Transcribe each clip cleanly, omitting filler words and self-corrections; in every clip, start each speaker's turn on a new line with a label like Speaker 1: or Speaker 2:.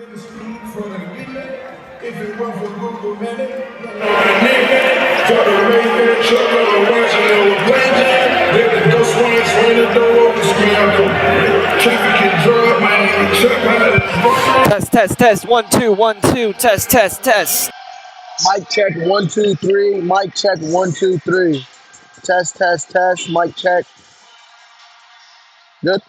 Speaker 1: Speed for the relay. If it weren't for Google Minute, for the Ray-Ban truck on the ones and they were blazing. Let the ghost ones ran the door open, scramble. Traffic and drug, might even truck.
Speaker 2: Test, 1 2 1 2, test.
Speaker 3: Mic check 1 2 3. Mic check 1 2 3. Test. Mic check. Good.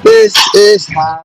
Speaker 3: This is how.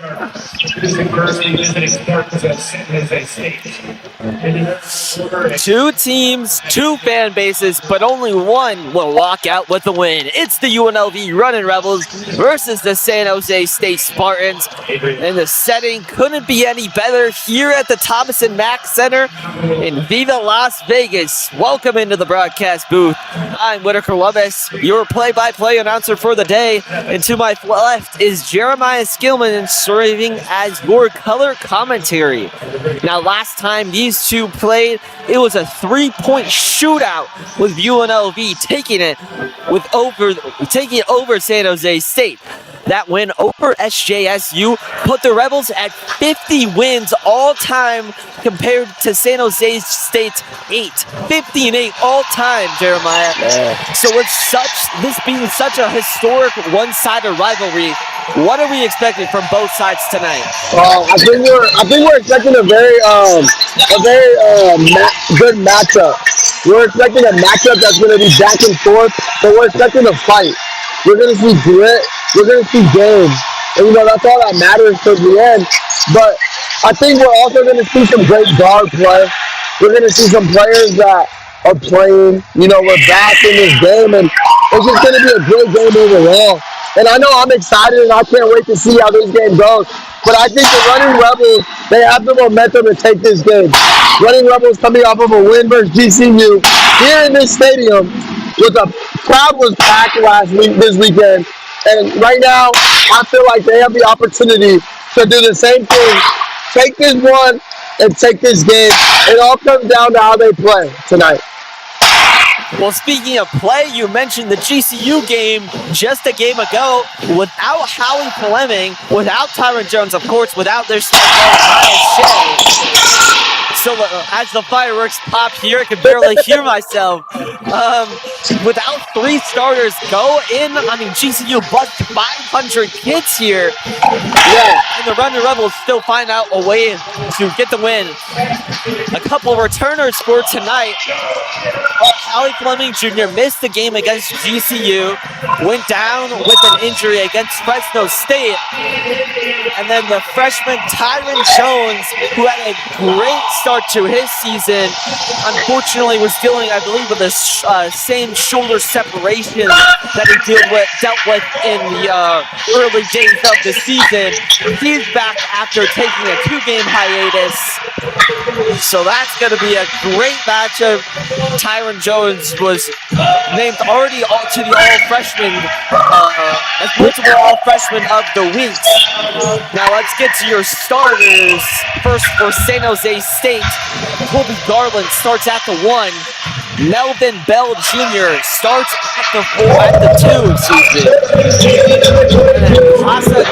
Speaker 1: Visiting Spartans at San Jose State.
Speaker 2: Two teams, two fan bases, but only one will walk out with the win. It's the UNLV Runnin Rebels versus the San Jose State Spartans. And the setting couldn't be any better here at the Thomas & Mack Center in Viva Las Vegas. Welcome into the broadcast booth. I'm Whitaker Loves, your play-by-play announcer for the day. And to my left is Jeremiah Skillman serving as your color commentary. Now, last time these two played, it was a three-point shootout with UNLV taking it over San Jose State. That win over SJSU put the Rebels at 50 wins all time compared to San Jose State's 8. 50-8 all time, Jeremiah. So with this being such a historic one-sided rivalry, what are we expecting from both sides tonight?
Speaker 3: I think we're expecting a very good matchup. We're expecting a matchup that's going to be back and forth, but we're expecting a fight. We're going to see grit. We're going to see games. And, that's all that matters to the end. But I think we're also going to see some great guard play. We're going to see some players that are playing. We're back in this game, and it's just going to be a great game overall. And I know I'm excited, and I can't wait to see how this game goes. But I think the Runnin Rebels, they have the momentum to take this game. Runnin Rebels coming off of a win versus GCU here in this stadium. The crowd was packed this weekend. And right now, I feel like they have the opportunity to do the same thing. Take this one and take this game. It all comes down to how they play tonight.
Speaker 2: Well, speaking of play, you mentioned the GCU game just a game ago without Howie Fleming, without Tyron Jones, of course, without their star Miles Shea. So as the fireworks pop here, I can barely hear myself. Without three starters go in, GCU bucked 500 kids here.
Speaker 3: Yeah.
Speaker 2: And the Runnin Rebels still find out a way to get the win. A couple of returners for tonight. Howie Fleming Jr. missed the game against GCU, went down with an injury against Fresno State. And then the freshman Tyron Jones, who had a great start to his season, unfortunately was dealing, I believe, with the same shoulder separation that he dealt with in the early days of the season. He's back after taking a 2-game hiatus. So that's going to be a great matchup. Tyron Jones was named already to the All-Freshman, as multiple All-Freshmen of the week. Now let's get to your starters. First for San Jose State, Colby Garland starts at the 1. Melvin Bell Jr. starts at the 2, And then Casa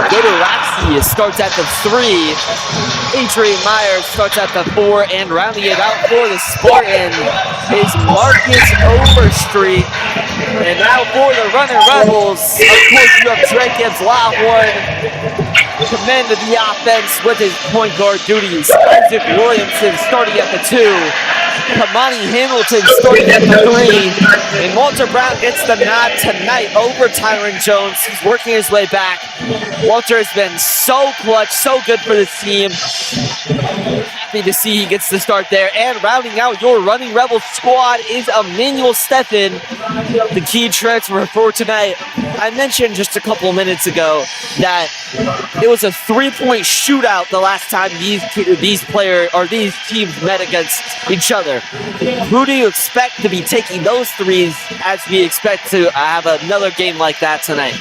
Speaker 2: Godoraxi starts at the 3. Adrian Myers starts at the 4, and rounding it out for the Spartan is Marcus Overstreet. And now for the Runnin Rebels, of course you have Drake Lawhorn, command of the offense with his point guard duties. Isaac Williamson starting at the 2. Kamani Hamilton starting at the 3. And Walter Brown gets the nod tonight over Tyron Jones. He's working his way back. Walter has been so clutch, so good for this team. Happy to see he gets the start there. And rounding out your Runnin Rebels squad is Emmanuel Steffen, the key transfer for tonight. I mentioned just a couple minutes ago that it was a 3-point shootout the last time these teams met against each other. Who do you expect to be taking those threes as we expect to have another game like that tonight?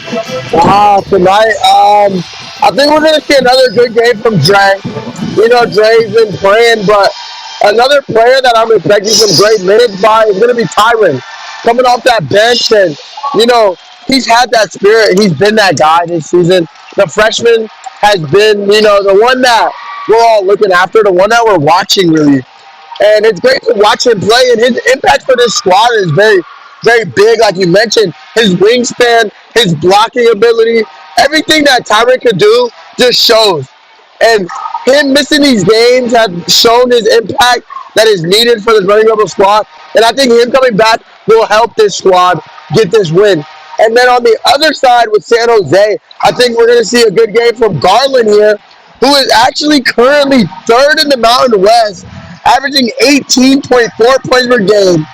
Speaker 3: Tonight, I think we're going to see another good game from Dre. Dre's been playing, but another player that I'm expecting some great minutes by is going to be Tyron. Coming off that bench, and, he's had that spirit. He's been that guy this season. The freshman has been, the one that we're all looking after, the one that we're watching, really. And it's great to watch him play, and his impact for this squad is very, very big. Like you mentioned, his wingspan, his blocking ability, everything that Tyron could do just shows. And him missing these games have shown his impact that is needed for this Runnin Rebels squad. And I think him coming back will help this squad get this win. And then on the other side with San Jose, I think we're going to see a good game from Garland here, who is actually currently third in the Mountain West, averaging 18.4 points per game,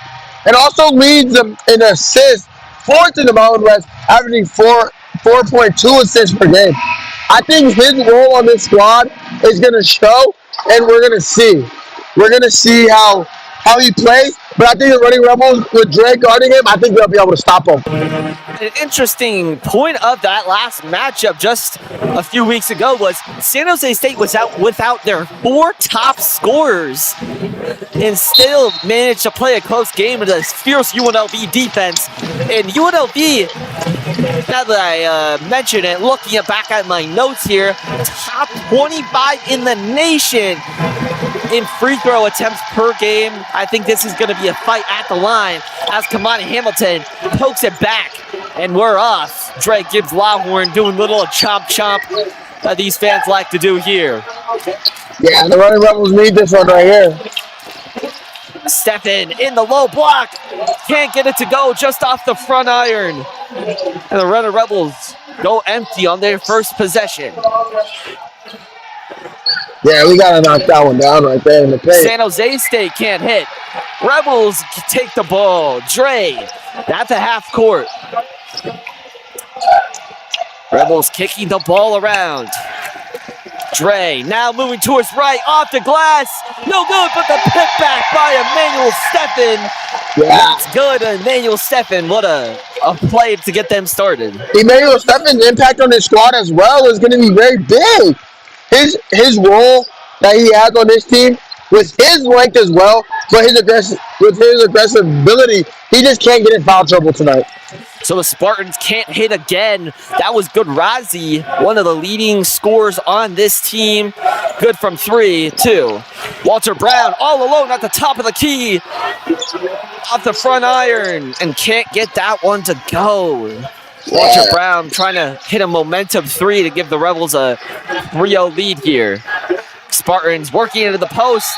Speaker 3: and also leads them in assists, fourth in the Mountain West, averaging 4.2 assists per game. I think his role on this squad is going to show, and we're going to see. We're going to see how he plays, but I think the Running Rebels, with Dre guarding him, I think they'll be able to stop him.
Speaker 2: An interesting point of that last matchup just a few weeks ago was San Jose State was out without their 4 top scorers and still managed to play a close game with this fierce UNLV defense. And UNLV, now that I mention it, looking back at my notes here, top 25 in the nation in free throw attempts per game. I think this is going to be a fight at the line as Kamani Hamilton pokes it back, and we're off. Dre gives Lawhorn doing little chomp that these fans like to do here.
Speaker 3: Yeah, the Running Rebels need this one right here.
Speaker 2: Stephen in the low block. Can't get it to go, just off the front iron. And the Running Rebels go empty on their first possession.
Speaker 3: Yeah, we got to knock that one down right there in the paint.
Speaker 2: San Jose State can't hit. Rebels take the ball. Dre at the half court. Rebels kicking the ball around. Dre now moving towards right, off the glass. No good, but the pick back by Emmanuel Stephan.
Speaker 3: Yeah.
Speaker 2: That's good, Emmanuel Stephan. What a play to get them started.
Speaker 3: Emmanuel Stephan's impact on his squad as well is going to be very big. His role that he has on this team, with his length as well, but with his aggressive ability, he just can't get in foul trouble tonight.
Speaker 2: So the Spartans can't hit again. That was good. Razi, one of the leading scorers on this team. Good from 3, too. Walter Brown all alone at the top of the key. Off the front iron, and can't get that one to go. Walter Brown trying to hit a momentum 3 to give the Rebels a 3-0 lead here. Spartans working into the post,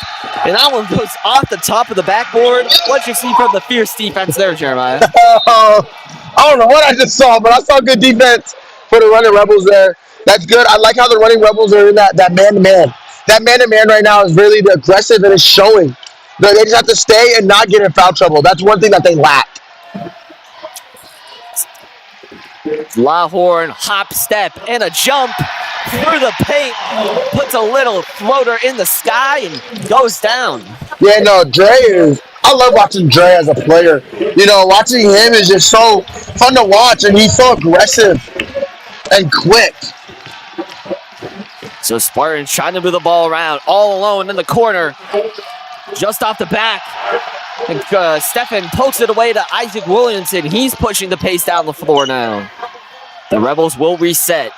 Speaker 2: and that one goes off the top of the backboard. What'd you see from the fierce defense there, Jeremiah?
Speaker 3: I don't know what I just saw, but I saw good defense for the Running Rebels there. That's good. I like how the Running Rebels are in that man-to-man. That man-to-man right now is really aggressive, and it's showing. They just have to stay and not get in foul trouble. That's one thing that they lack.
Speaker 2: Lawhorn, hop, step, and a jump through the paint. Puts a little floater in the sky and goes down.
Speaker 3: Yeah, no, I love watching Dre as a player. You know, watching him is just so fun to watch, and he's so aggressive and quick.
Speaker 2: So Spartans trying to move the ball around, all alone in the corner. Just off the back. And Stephan pokes it away to Isaac Williamson. He's pushing the pace down the floor now. The Rebels will reset.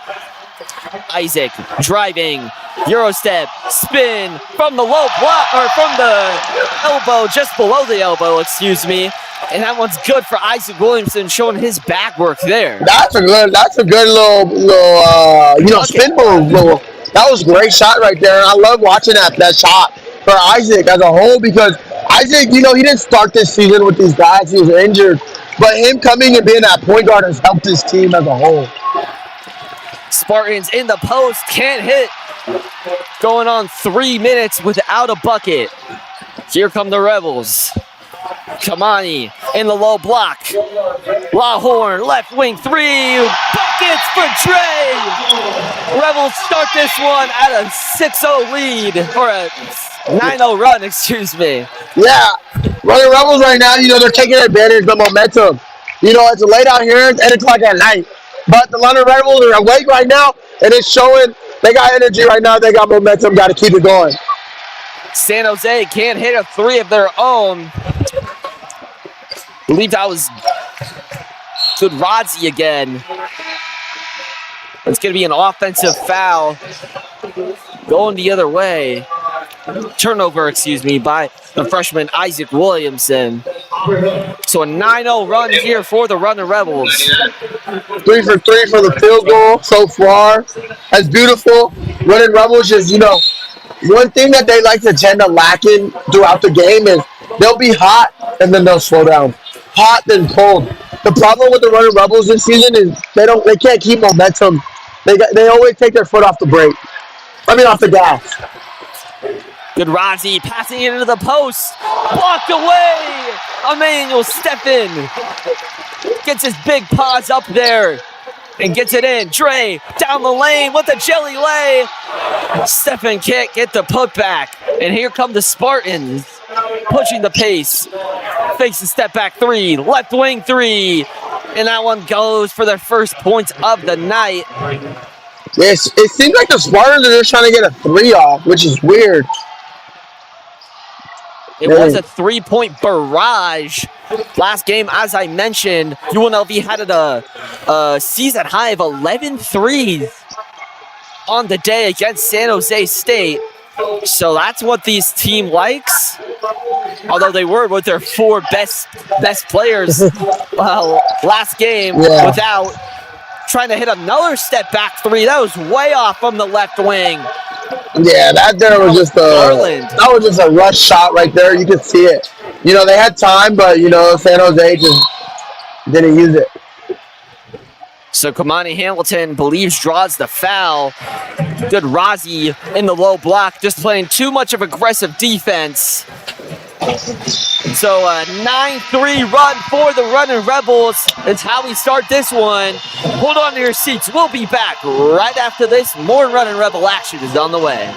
Speaker 2: Isaac driving, Euro step, spin from the low block, or from the elbow, just below the elbow, excuse me. And that one's good for Isaac Williamson, showing his back work there.
Speaker 3: That's a good little spin move. That was a great shot right there. I love watching that shot for Isaac as a whole, because Isaac, he didn't start this season with these guys. He was injured. But him coming and being that point guard has helped his team as a whole.
Speaker 2: Spartans in the post, can't hit. Going on 3 minutes without a bucket. Here come the Rebels. Kamani in the low block. Lawhorn, left wing 3. Buckets for Dre. Rebels start this one at a 6-0 lead, or a 9-0 run, excuse me.
Speaker 3: Yeah, Running Rebels right now, they're taking advantage of the momentum. It's late out here, it's 8 o'clock at night. But the Running Rebels are awake right now, and it's showing they got energy right now. They got momentum, got to keep it going.
Speaker 2: San Jose can't hit a 3 of their own. I believe that was good. Rodzi again. It's going to be an offensive foul going the other way. Turnover, excuse me, by the freshman Isaac Williamson. So a 9-0 run here for the Runnin' Rebels.
Speaker 3: 3 for 3 for the field goal so far. That's beautiful. Runnin' Rebels just, one thing that they like to tend to lack in throughout the game is they'll be hot and then they'll slow down. Hot then cold. The problem with the Runnin Rebels this season is they can't keep momentum. They always take their foot off the brake. I mean, off the gas.
Speaker 2: Good Rozzy passing it into the post. Blocked away. Emmanuel Steffen gets his big paws up there and gets it in. Dre down the lane with the jelly lay. Steffen can't get the putback. And here come the Spartans pushing the pace. Fakes a step back three. Left wing three. And that one goes for their first points of the night.
Speaker 3: Yes, it seems like the Spartans are just trying to get a 3 off, which is weird.
Speaker 2: It was a 3-point barrage. Last game, as I mentioned, UNLV had a season high of 11 threes on the day against San Jose State. So that's what this team likes. Although they were with their 4 best players last game without trying to hit another step back 3. That was way off from the left wing.
Speaker 3: Yeah, that was just a rush shot right there. You could see it. You know, they had time, but, you know, San Jose just didn't use it.
Speaker 2: So Kamani Hamilton draws the foul. Good Rozzy in the low block, just playing too much of aggressive defense. So a 9-3 run for the Runnin Rebels. It's how we start this one. Hold on to your seats. We'll be back right after this. More Runnin Rebel action is on the way.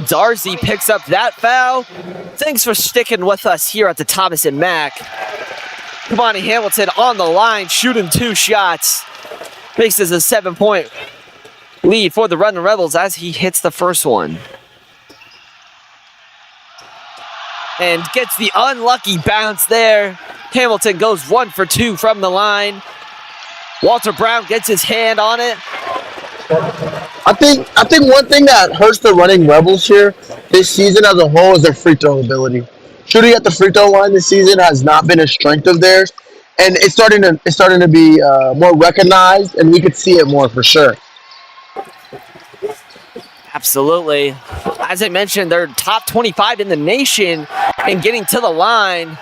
Speaker 2: Darcy picks up that foul. Thanks for sticking with us here at the Thomas and Mack. Kamani Hamilton on the line, shooting 2 shots. Makes this a 7-point lead for the Runnin Rebels as he hits the first one. And gets the unlucky bounce there. Hamilton goes 1 for 2 from the line. Walter Brown gets his hand on it.
Speaker 3: I think one thing that hurts the Running Rebels here this season as a whole is their free throw ability. Shooting at the free throw line this season has not been a strength of theirs, and it's starting to be more recognized, and we could see it more for sure.
Speaker 2: Absolutely. As I mentioned, they're top 25 in the nation and getting to the line.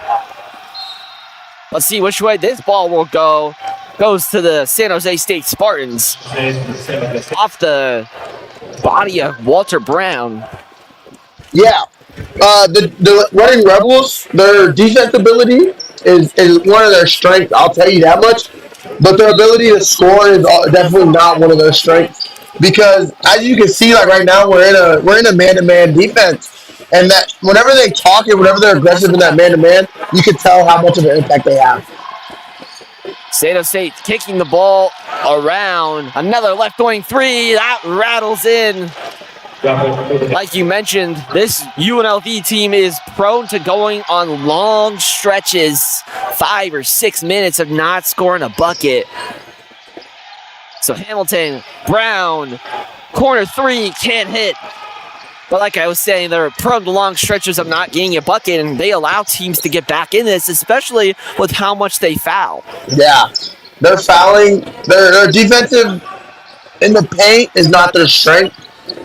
Speaker 2: Let's see which way this ball will go. Goes to the San Jose State Spartans. Off the body of Walter Brown.
Speaker 3: Yeah. The Running Rebels, their defense ability is one of their strengths, I'll tell you that much. But their ability to score is definitely not one of their strengths. Because as you can see, like right now, we're in a man-to-man defense. And that whenever they talk and whenever they're aggressive in that man-to-man, you can tell how much of an impact they have.
Speaker 2: San Jose State kicking the ball around. Another left wing three. That rattles in. Like you mentioned, this UNLV team is prone to going on long stretches, 5 or 6 minutes of not scoring a bucket. So Hamilton, Brown, corner three, can't hit. But like I was saying, they're prone to long stretches of not getting a bucket, and they allow teams to get back in this, especially with how much they foul.
Speaker 3: Yeah, they're fouling. Their defensive in the paint is not their strength,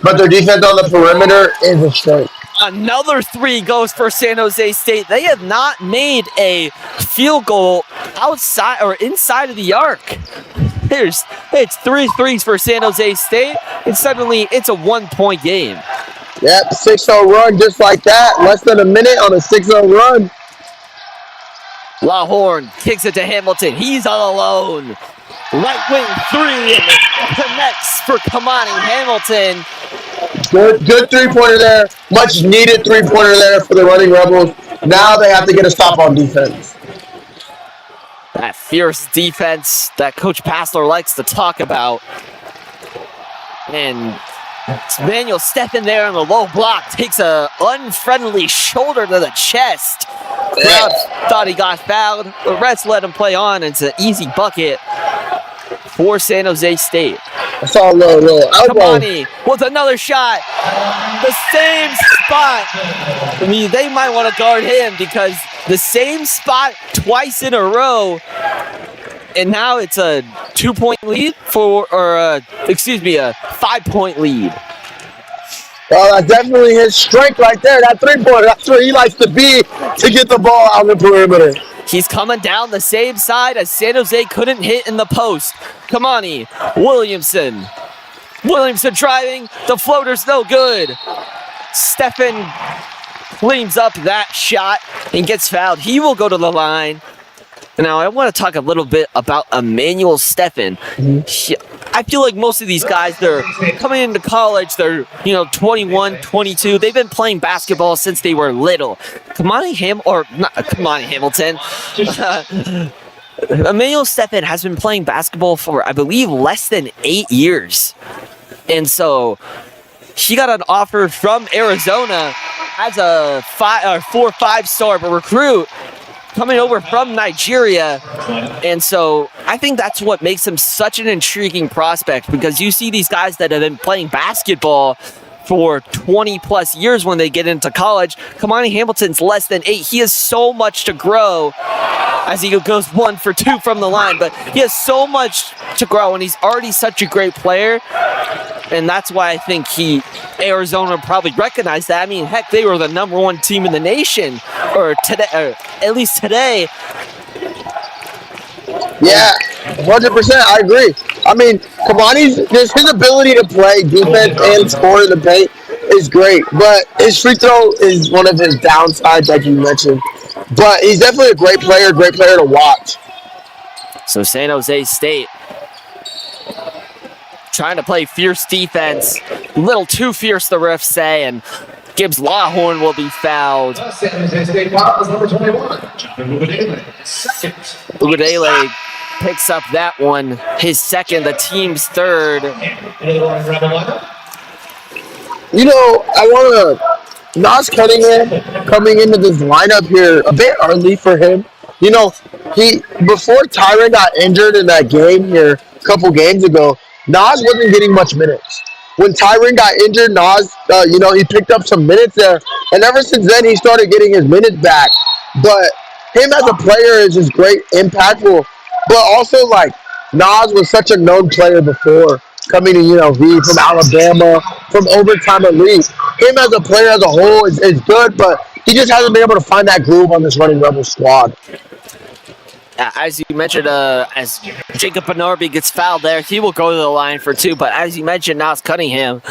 Speaker 3: but their defense on the perimeter is a strength.
Speaker 2: Another three goes for San Jose State. They have not made a field goal outside or inside of the arc. It's 3 threes for San Jose State, and suddenly it's a 1-point game.
Speaker 3: Yep, 6-0 run just like that. Less than a minute on a 6-0 run.
Speaker 2: LaHorn kicks it to Hamilton. He's all alone. Right wing three and connects for Kamani Hamilton.
Speaker 3: Good three-pointer there. Much needed three-pointer there for the Running Rebels. Now they have to get a stop on defense.
Speaker 2: That fierce defense that Coach Passler likes to talk about. And Manuel stepping there on the low block, takes a unfriendly shoulder to the chest. Crowd thought he got fouled. The refs let him play on. It's an easy bucket for San Jose State.
Speaker 3: I saw a little elbow.
Speaker 2: Kamani with another shot. The same spot. I mean, they might want to guard him because the same spot twice in a row. And now it's a 2-point lead a 5-point lead.
Speaker 3: Well, that's definitely his strength right there. That three-pointer, that's where he likes to be to get the ball out the perimeter.
Speaker 2: He's coming down the same side as San Jose couldn't hit in the post. Kamani, Williamson. Williamson driving. The floater's no good. Stephen cleans up that shot and gets fouled. He will go to the line. Now, I want to talk a little bit about Emmanuel Stephen. I feel like most of these guys, they're coming into college, they're, 21, 22. They've been playing basketball since they were little. Hamilton. Emmanuel Stephen has been playing basketball for, I believe, less than 8 years. And so he got an offer from Arizona as a 4-5-star recruit coming over from Nigeria. And so I think that's what makes him such an intriguing prospect, because you see these guys that have been playing basketball for 20 plus years when they get into college. Kamani Hamilton's less than 8. He has so much to grow as he goes 1 for 2 from the line, but he has so much to grow, and he's already such a great player. And that's why I think Arizona probably recognized that. I mean, heck, they were the #1 team in the nation, or at least today.
Speaker 3: Yeah, 100%. I agree. I mean, Kamani's his ability to play defense and score in the paint is great, but his free throw is one of his downsides, like you mentioned. But he's definitely a great player to watch.
Speaker 2: So San Jose State trying to play fierce defense, a little too fierce, the refs say, and Gibbs Lawhorn will be fouled.
Speaker 1: San Jose State foul number 21,
Speaker 2: Ugudele picks up that one, his second, the team's third.
Speaker 3: I want to Nas Cunningham coming into this lineup here a bit early for him. Before Tyron got injured in that game here a couple games ago, Nas wasn't getting much minutes. When Tyron got injured, Nas, he picked up some minutes there, and ever since then he started getting his minutes back. But him as a player is just great, impactful. But also, like, Nas was such a known player before coming to UNLV from Alabama, from overtime elite. Him as a player as a whole is good, but he just hasn't been able to find that groove on this Running Rebels squad.
Speaker 2: As you mentioned, as Jacob Benarby gets fouled there, he will go to the line for 2. But as you mentioned, Nas Cunningham,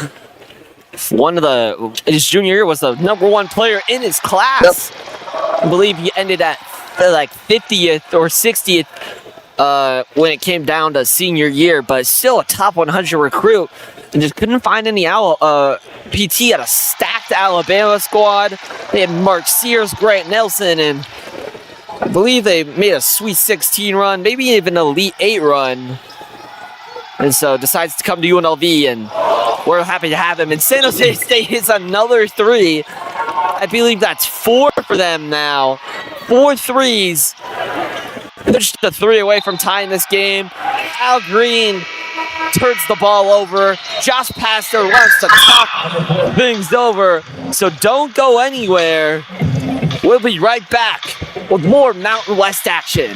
Speaker 2: his junior year was the #1 player in his class. Yep. I believe he ended at like 50th or 60th when it came down to senior year, but still a top 100 recruit, and just couldn't find any PT at a stacked Alabama squad. They had Mark Sears, Grant Nelson, and I believe they made a Sweet 16 run, maybe even an Elite 8 run. And so decides to come to UNLV, and we're happy to have him. And San Jose State hits another 3. I believe that's 4 for them now. 4 threes. They're just a 3 away from tying this game. Al Green turns the ball over. Josh Pastor wants to talk things over. So don't go anywhere. We'll be right back with more Mountain West action.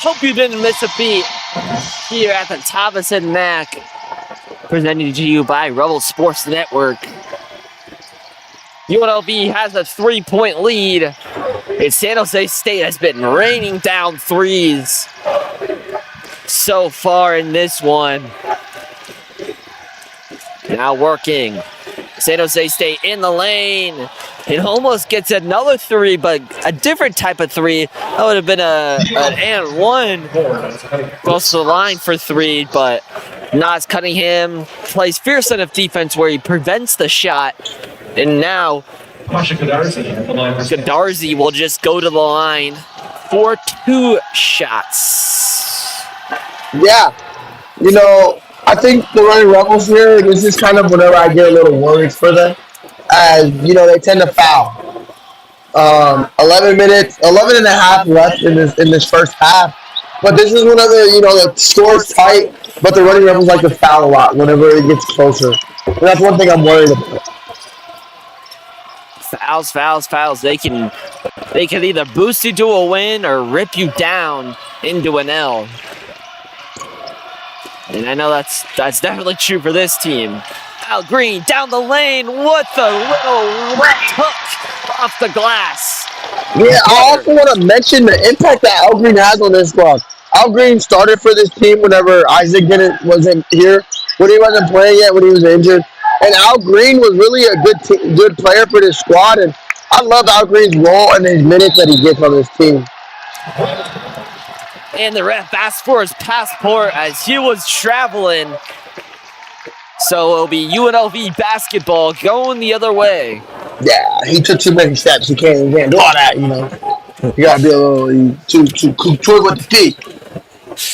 Speaker 2: Hope you didn't miss a beat here at the Thomas and Mack, presented to you by Rebel Sports Network. UNLV has a 3-point lead. And San Jose State has been raining down threes so far in this one. Now working. San Jose State in the lane. It almost gets another three, but a different type of three. That would have been an and one. Goes to the line for three, but Nas Cunningham plays fierce enough defense where he prevents the shot. And now Godarzi will just go to the line for 2 shots.
Speaker 3: Yeah. You know, I think the Running Rebels here, this is kind of whenever I get a little worried for them. As, you know, they tend to foul. 11 and a half left in this first half. But this is whenever, you know, the score's tight, but the Running Rebels like to foul a lot whenever it gets closer. And that's one thing I'm worried about.
Speaker 2: Fouls. They can either boost you to a win or rip you down into an L. And I know that's definitely true for this team. Al Green down the lane. What the little left hook off the glass.
Speaker 3: Yeah, I also want to mention the impact that Al Green has on this squad. Al Green started for this team whenever Isaac wasn't here, when he wasn't playing yet, when he was injured. And Al Green was really a good player for this squad. And I love Al Green's role and his minutes that he gets on this team.
Speaker 2: And the ref asked for his passport as he was traveling. So it'll be UNLV basketball going the other way.
Speaker 3: Yeah, he took too many steps. He can't do all that, you know. You gotta be a little too quick with the feet.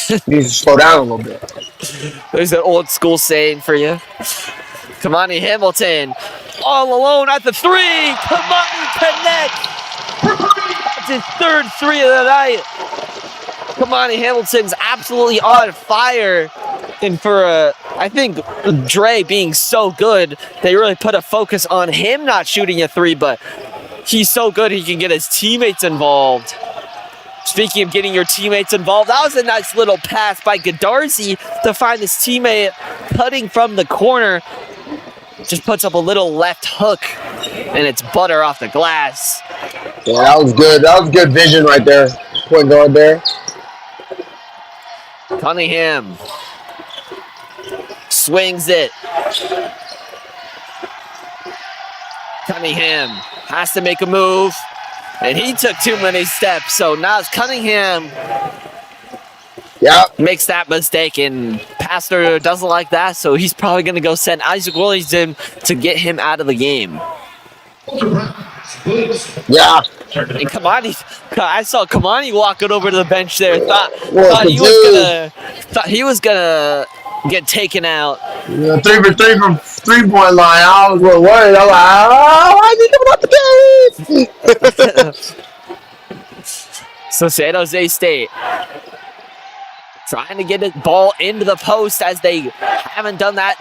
Speaker 3: You need to slow down a little bit.
Speaker 2: There's an old school saying for you. Kamani Hamilton all alone at the three. Kamani connects. That's his 3rd three of the night. Kamani Hamilton's absolutely on fire. And for, I think, Dre being so good, they really put a focus on him not shooting a three, but he's so good he can get his teammates involved. Speaking of getting your teammates involved, that was a nice little pass by Godarzi to find his teammate cutting from the corner. Just puts up a little left hook, and it's butter off the glass.
Speaker 3: Yeah, that was good. That was good vision right there. Point guard there.
Speaker 2: Cunningham swings it. Cunningham has to make a move, and he took too many steps. So now Cunningham makes that mistake, and Pastor doesn't like that, so he's probably going to go send Isaac Williams in to get him out of the game.
Speaker 3: Yeah.
Speaker 2: And Kamani, I saw Kamani walking over to the bench there. Thought he was gonna get taken out.
Speaker 3: Yeah, 3 for 3 from 3-point line. I was a little worried. I was like, why is he coming up the case?
Speaker 2: So San Jose State trying to get the ball into the post as they haven't done that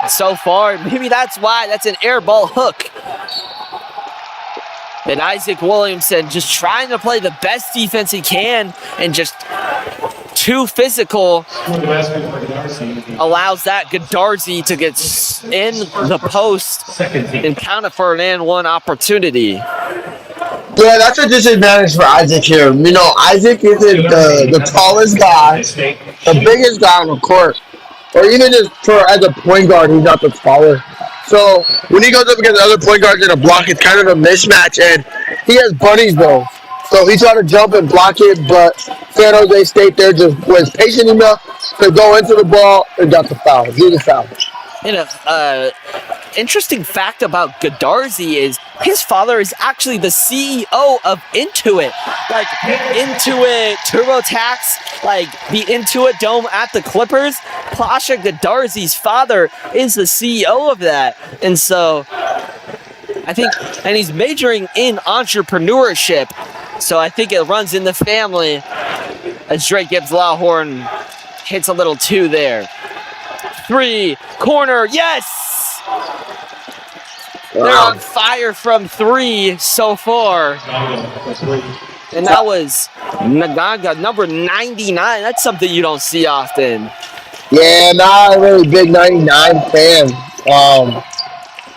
Speaker 2: so far. Maybe that's why. That's an air ball hook. And Isaac Williamson just trying to play the best defense he can and just too physical. Allows that Godarzi to get in the post and count it for an and one opportunity.
Speaker 3: Yeah, that's a disadvantage for Isaac here. You know, Isaac isn't the tallest guy, the biggest guy on the court. Or even just as a point guard, he's not the taller. So when he goes up against other point guards in a block, it's kind of a mismatch. And he has buddies, though. So he tried to jump and block it, but San Jose State there just was patient enough to go into the ball and got the foul, do the foul.
Speaker 2: And interesting fact about Godarzi is his father is actually the CEO of Intuit. Like Intuit, TurboTax, like the Intuit Dome at the Clippers. Pasha Godarzi's father is the CEO of that. And so I think, and he's majoring in entrepreneurship. So I think it runs in the family as Drake Gibbs Lawhorn hits a little 2 there. 3, corner, yes! They're on fire from 3 so far. And that was Nagaga, number 99. That's something you don't see often.
Speaker 3: Yeah, not a really big 99 fan.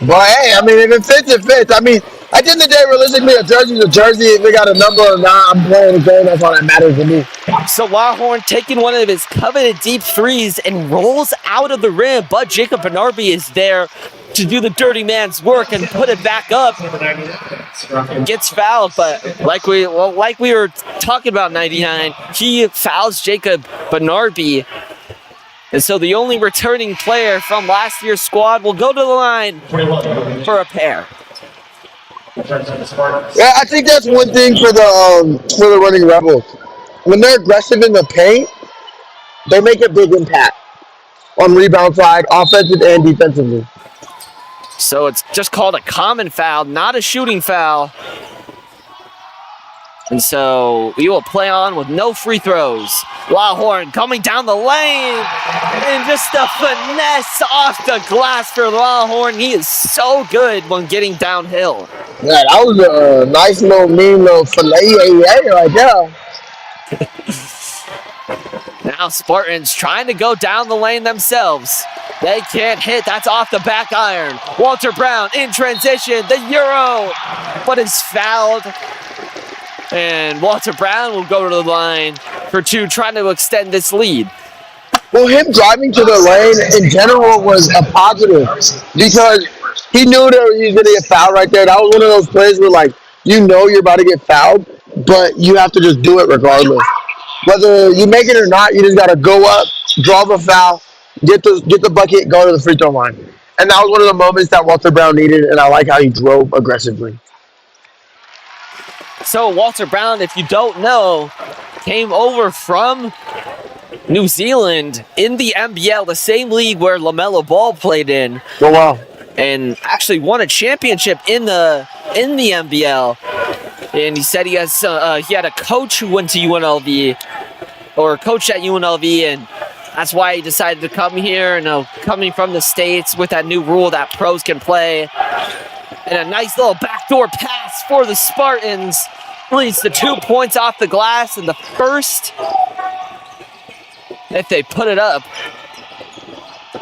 Speaker 3: But hey, I mean, if it fits, it fits. I mean, at the end of the day, realistically, a jersey's a jersey. If they got a number or not, I'm playing the game. That's all that matters to me.
Speaker 2: So Lawhorn taking one of his coveted deep threes and rolls out of the rim, but Jacob Benarby is there to do the dirty man's work and put it back up. Gets fouled, but like we were talking about 99, he fouls Jacob Benarby. And so the only returning player from last year's squad will go to the line for a pair.
Speaker 3: Yeah, I think that's one thing for the Running Rebels. When they're aggressive in the paint, they make a big impact on rebound side, offensive and defensively.
Speaker 2: So it's just called a common foul, not a shooting foul. And so we will play on with no free throws. Lawhorn coming down the lane. And just a finesse off the glass for Lawhorn. He is so good when getting downhill.
Speaker 3: Yeah, that was a nice little mean little fillet right there.
Speaker 2: Now Spartans trying to go down the lane themselves. They can't hit. That's off the back iron. Walter Brown in transition. The Euro. But is fouled. And Walter Brown will go to the line for two, trying to extend this lead.
Speaker 3: Well, him driving to the lane in general was a positive because he knew that he was going to get fouled right there. That was one of those plays where, like, you know you're about to get fouled, but you have to just do it regardless. Whether you make it or not, you just got to go up, draw the foul, get the bucket, go to the free throw line. And that was one of the moments that Walter Brown needed, and I like how he drove aggressively.
Speaker 2: So Walter Brown, if you don't know, came over from New Zealand in the NBL, the same league where LaMelo Ball played in.
Speaker 3: Oh, wow.
Speaker 2: And actually won a championship in the NBL. And he said he had a coach who went to UNLV, or coached at UNLV, and that's why he decided to come here. And coming from the States with that new rule that pros can play. And a nice little backdoor pass for the Spartans leads to 2 points off the glass, and the first, if they put it up,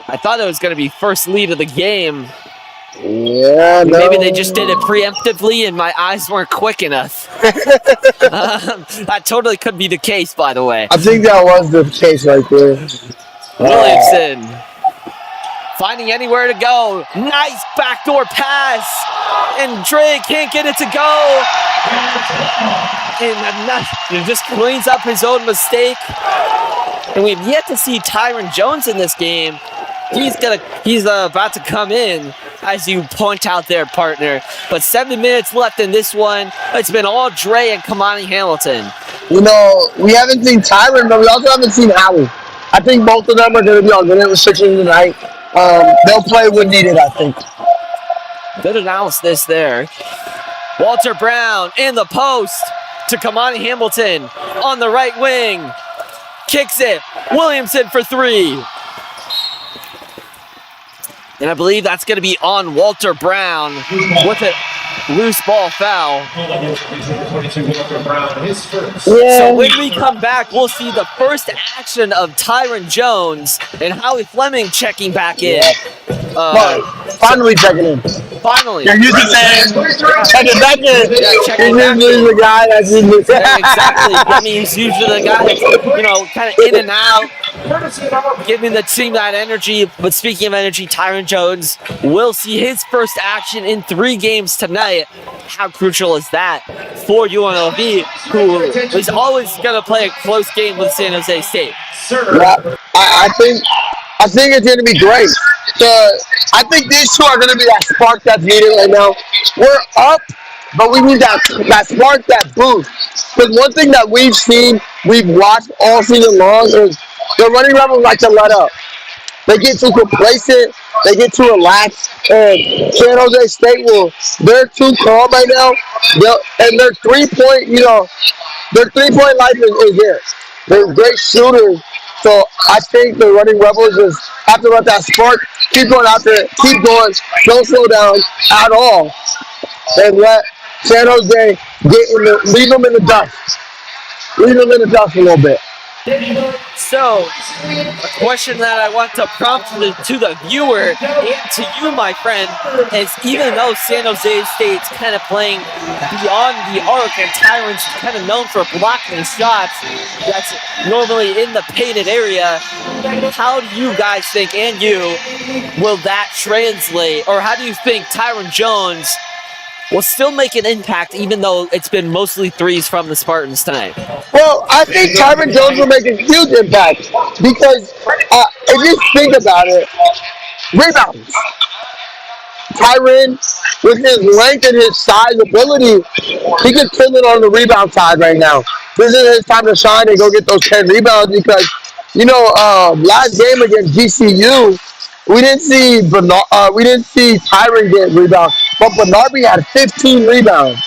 Speaker 2: I thought it was going to be first lead of the game.
Speaker 3: Yeah, no.
Speaker 2: Maybe they just did it preemptively and my eyes weren't quick enough. That totally could be the case, by the way.
Speaker 3: I think that was the case right there.
Speaker 2: Williamson finding anywhere to go. Nice backdoor pass. And Dre can't get it to go. And he just cleans up his own mistake. And we've yet to see Tyron Jones in this game. He's about to come in, as you point out there, partner. But 7 minutes left in this one. It's been all Dre and Kamani Hamilton.
Speaker 3: You know, we haven't seen Tyron, but we also haven't seen Howie. I think both of them are going to be on minute restrictions tonight. They'll play when needed, I think.
Speaker 2: Good analysis there. Walter Brown in the post to Kamani Hamilton on the right wing. Kicks it. Williamson for three. And I believe that's going to be on Walter Brown with a loose ball foul.
Speaker 3: Yeah.
Speaker 2: So when we come back, we'll see the first action of Tyron Jones and Howie Fleming checking back in.
Speaker 3: Finally checking in.
Speaker 2: Finally.
Speaker 3: You're used to saying, checking back in.
Speaker 2: Yeah, checking
Speaker 3: You're
Speaker 2: back
Speaker 3: usually the guy that's usually
Speaker 2: exactly. I mean, he's usually the guy that's, kind of in and out, giving the team that energy. But speaking of energy, Tyron Jones will see his first action in 3 games tonight. How crucial is that for UNLV, who is always going to play a close game with San Jose State?
Speaker 3: Yeah, I think it's going to be great. I think these two are going to be that spark that's needed right now. We're up, but we need that spark, that boost. Because one thing that we've watched all season long is the Running Rebels like to let up. They get too complacent, they get too relaxed, and San Jose State they're too calm right now, and their three-point life is there. They're great shooters, so I think the Running Rebels just have to let that spark keep going out there, keep going, don't slow down at all, and let San Jose leave them in the dust. Leave them in the dust a little bit.
Speaker 2: So, a question that I want to prompt to the viewer and to you, my friend, is even though San Jose State's kind of playing beyond the arc and Tyron's kind of known for blocking shots that's normally in the painted area, how do you guys think, and you, will that translate? Or how do you think Tyron Jones will still make an impact even though it's been mostly threes from the Spartans tonight?
Speaker 3: Well, I think Tyron Jones will make a huge impact because if you think about it, rebounds. Tyron, with his length and his size ability, he can kill it on the rebound side right now. This is his time to shine and go get those 10 rebounds because, last game against GCU, we didn't see Tyron get rebounds, but Bernardi had 15 rebounds.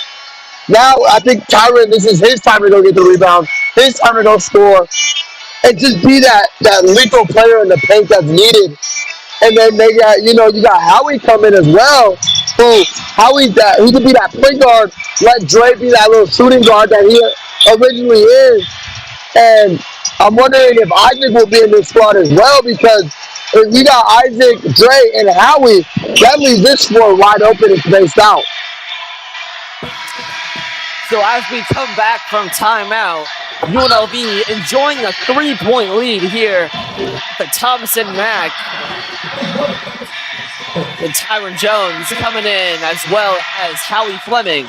Speaker 3: Now I think Tyron, this is his time to go get the rebound, his time to go score, and just be that lethal player in the paint that's needed. And then they got, you got Howie coming as well. Who Howie's that he could be that point guard, let Dre be that little shooting guard that he originally is. And I'm wondering if Isaac will be in this squad as well because if you got Isaac, Dre, and Howie, that leaves this floor wide open and spaced out.
Speaker 2: So as we come back from timeout, UNLV enjoying a 3-point lead here at Thompson Mack. And Tyron Jones coming in as well as Howie Fleming.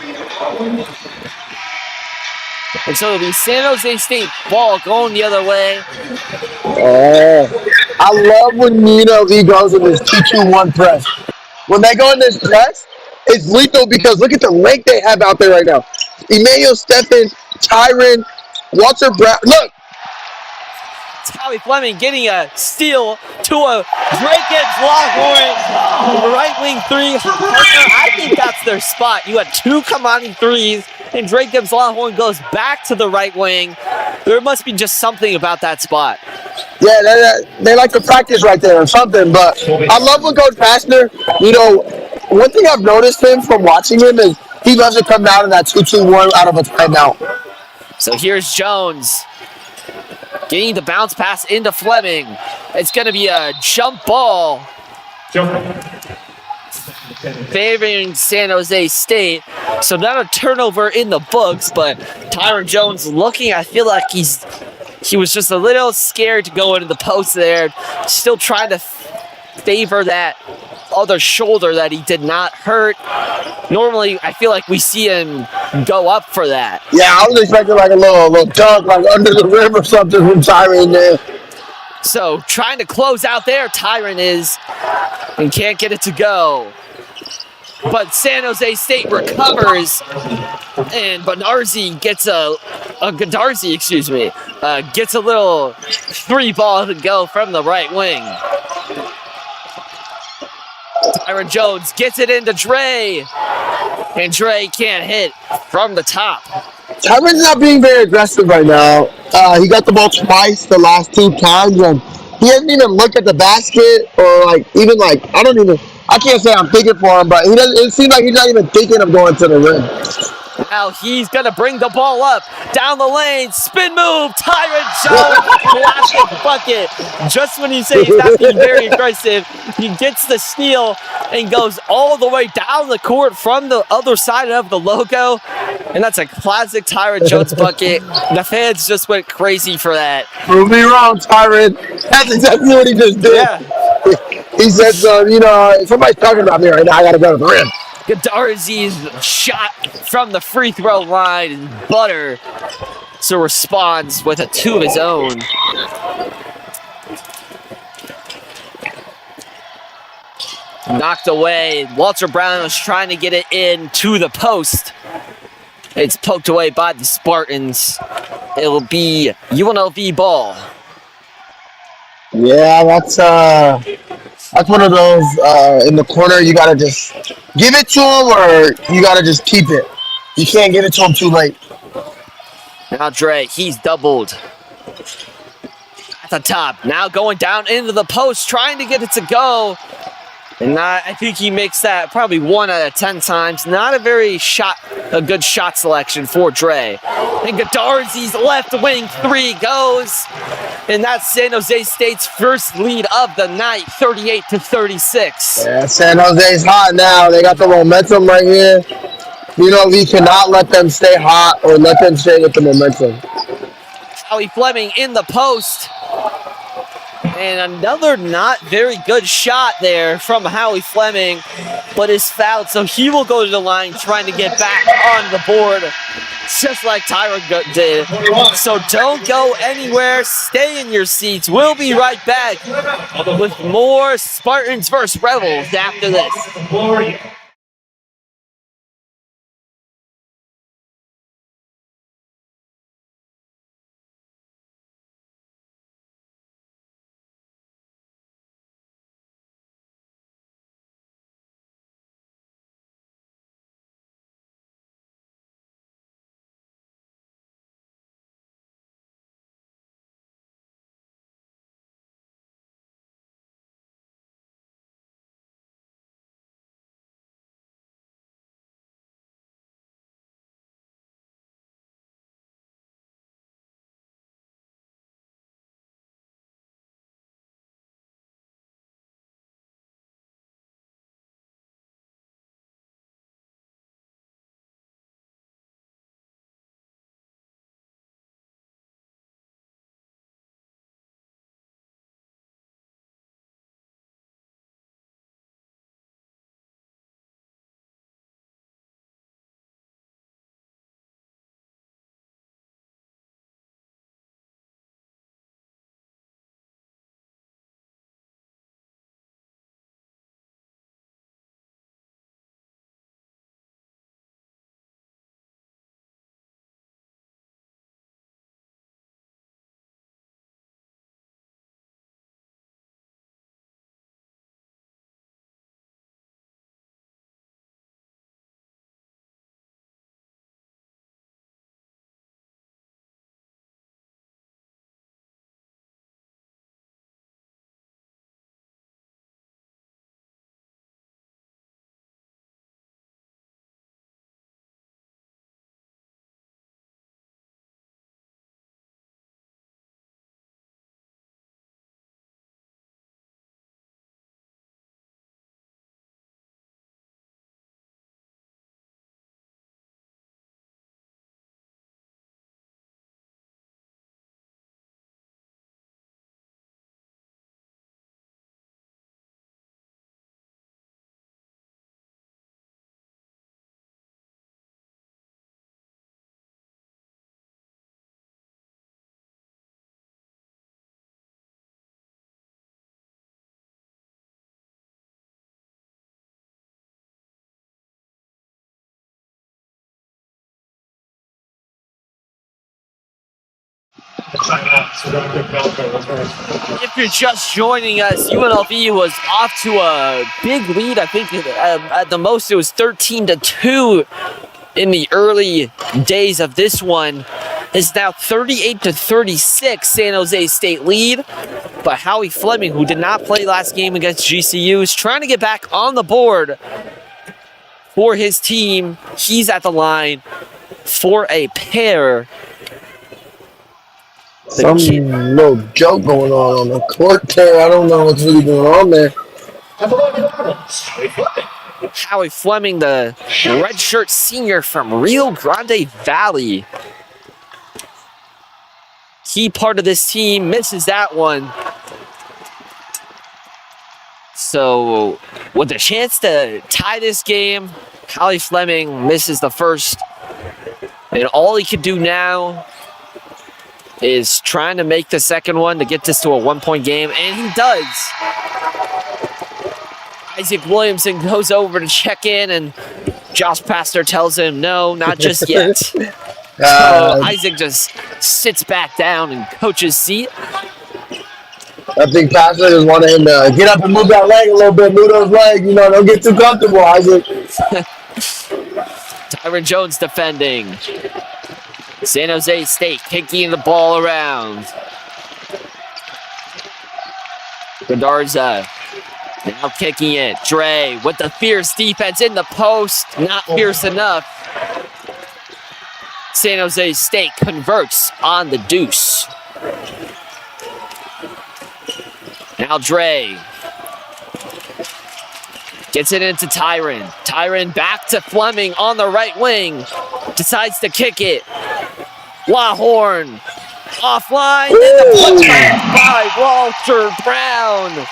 Speaker 2: And so it'll be San Jose State ball going the other way.
Speaker 3: I love when UNLV goes in this 2-2-1 press. When they go in this press, it's lethal because look at the length they have out there right now. Emmanuel Stephens, Tyron, Walter Brown. Look!
Speaker 2: It's Howie Fleming getting a steal to a Drake Longhorn right wing three. I think that's their spot. You had two commanding threes, and Drake Longhorn goes back to the right wing. There must be just something about that spot.
Speaker 3: Yeah, they like to practice right there or something, but I love when Coach Pastner, one thing I've noticed him from watching him is he loves to come down in that 2-2-1 out of a timeout.
Speaker 2: So here's Jones getting the bounce pass into Fleming. It's going to be a jump ball favoring San Jose State. So not a turnover in the books, but Tyron Jones looking, I feel like he was just a little scared to go into the post there. Still trying to favor that other shoulder that he did not hurt. Normally, I feel like we see him go up for that.
Speaker 3: Yeah, I was expecting like a little dunk, like under the rim or something from Tyron there.
Speaker 2: So, trying to close out there, Tyron is, and can't get it to go. But San Jose State recovers, and Benarzi gets gets a little three ball to go from the right wing. Tyron Jones gets it into Dre, and Dre can't hit from the top.
Speaker 3: Tyron's not being very aggressive right now. He got the ball twice the last two times, and he hasn't even looked at the basket or I can't say I'm thinking for him, but it seems like he's not even thinking of going to the rim.
Speaker 2: Now he's going to bring the ball up, down the lane, spin move, Tyron Jones, classic bucket. Just when you say he's not being very aggressive, he gets the steal and goes all the way down the court from the other side of the logo. And that's a classic Tyron Jones bucket. The fans just went crazy for that.
Speaker 3: Prove me wrong, Tyron. That's exactly what he just did.
Speaker 2: Yeah.
Speaker 3: He said, somebody's talking about me right now. I got to go to the rim.
Speaker 2: Darzy's shot from the free throw line is butter. So responds with a two of his own. Knocked away. Walter Brown was trying to get it in to the post. It's poked away by the Spartans. It will be UNLV ball.
Speaker 3: Yeah, that's one of those in the corner. You gotta just give it to him, or you gotta just keep it. You can't give it to him too late.
Speaker 2: Now Dre, he's doubled at the top. Now going down into the post, trying to get it to go. And I think he makes that probably 1 out of 10 times. Not a good shot selection for Dre. And Godarzi's left wing 3 goes. And that's San Jose State's first lead of the night, 38-36.
Speaker 3: Yeah, San Jose's hot now. They got the momentum right here. You know, we cannot let them stay hot or let them stay with the momentum.
Speaker 2: Howie Fleming in the post. And another not very good shot there from Howie Fleming, but is fouled, so he will go to the line trying to get back on the board, just like Tyron did. So don't go anywhere. Stay in your seats. We'll be right back with more Spartans versus Rebels after this. If you're just joining us, UNLV was off to a big lead. I think at the most it was 13-2 in the early days of this one. It's now 38-36 San Jose State lead. But Howie Fleming, who did not play last game against GCU, is trying to get back on the board for his team. He's at the line for a pair.
Speaker 3: Some little joke going on the court there. I don't know what's really going on there.
Speaker 2: Howie Fleming, the redshirt senior from Rio Grande Valley. Key part of this team, misses that one. So with a chance to tie this game, Howie Fleming misses the first. And all he could do now is trying to make the second one to get this to a 1-point game, and he does. Isaac Williamson goes over to check in, and Josh Pastor tells him, no, not just yet. So Isaac just sits back down in coach's seat.
Speaker 3: I think Pastor just wanted him to get up and move that leg a little bit, move those legs, don't get too comfortable, Isaac.
Speaker 2: Tyron Jones defending. San Jose State kicking the ball around. Godarza Now kicking it. Dre with the fierce defense in the post. Not fierce enough. San Jose State converts on the deuce. Now Dre gets it into Tyron. Tyron back to Fleming on the right wing. Decides to kick it. Lawhorn offline. And the putback by Walter Brown.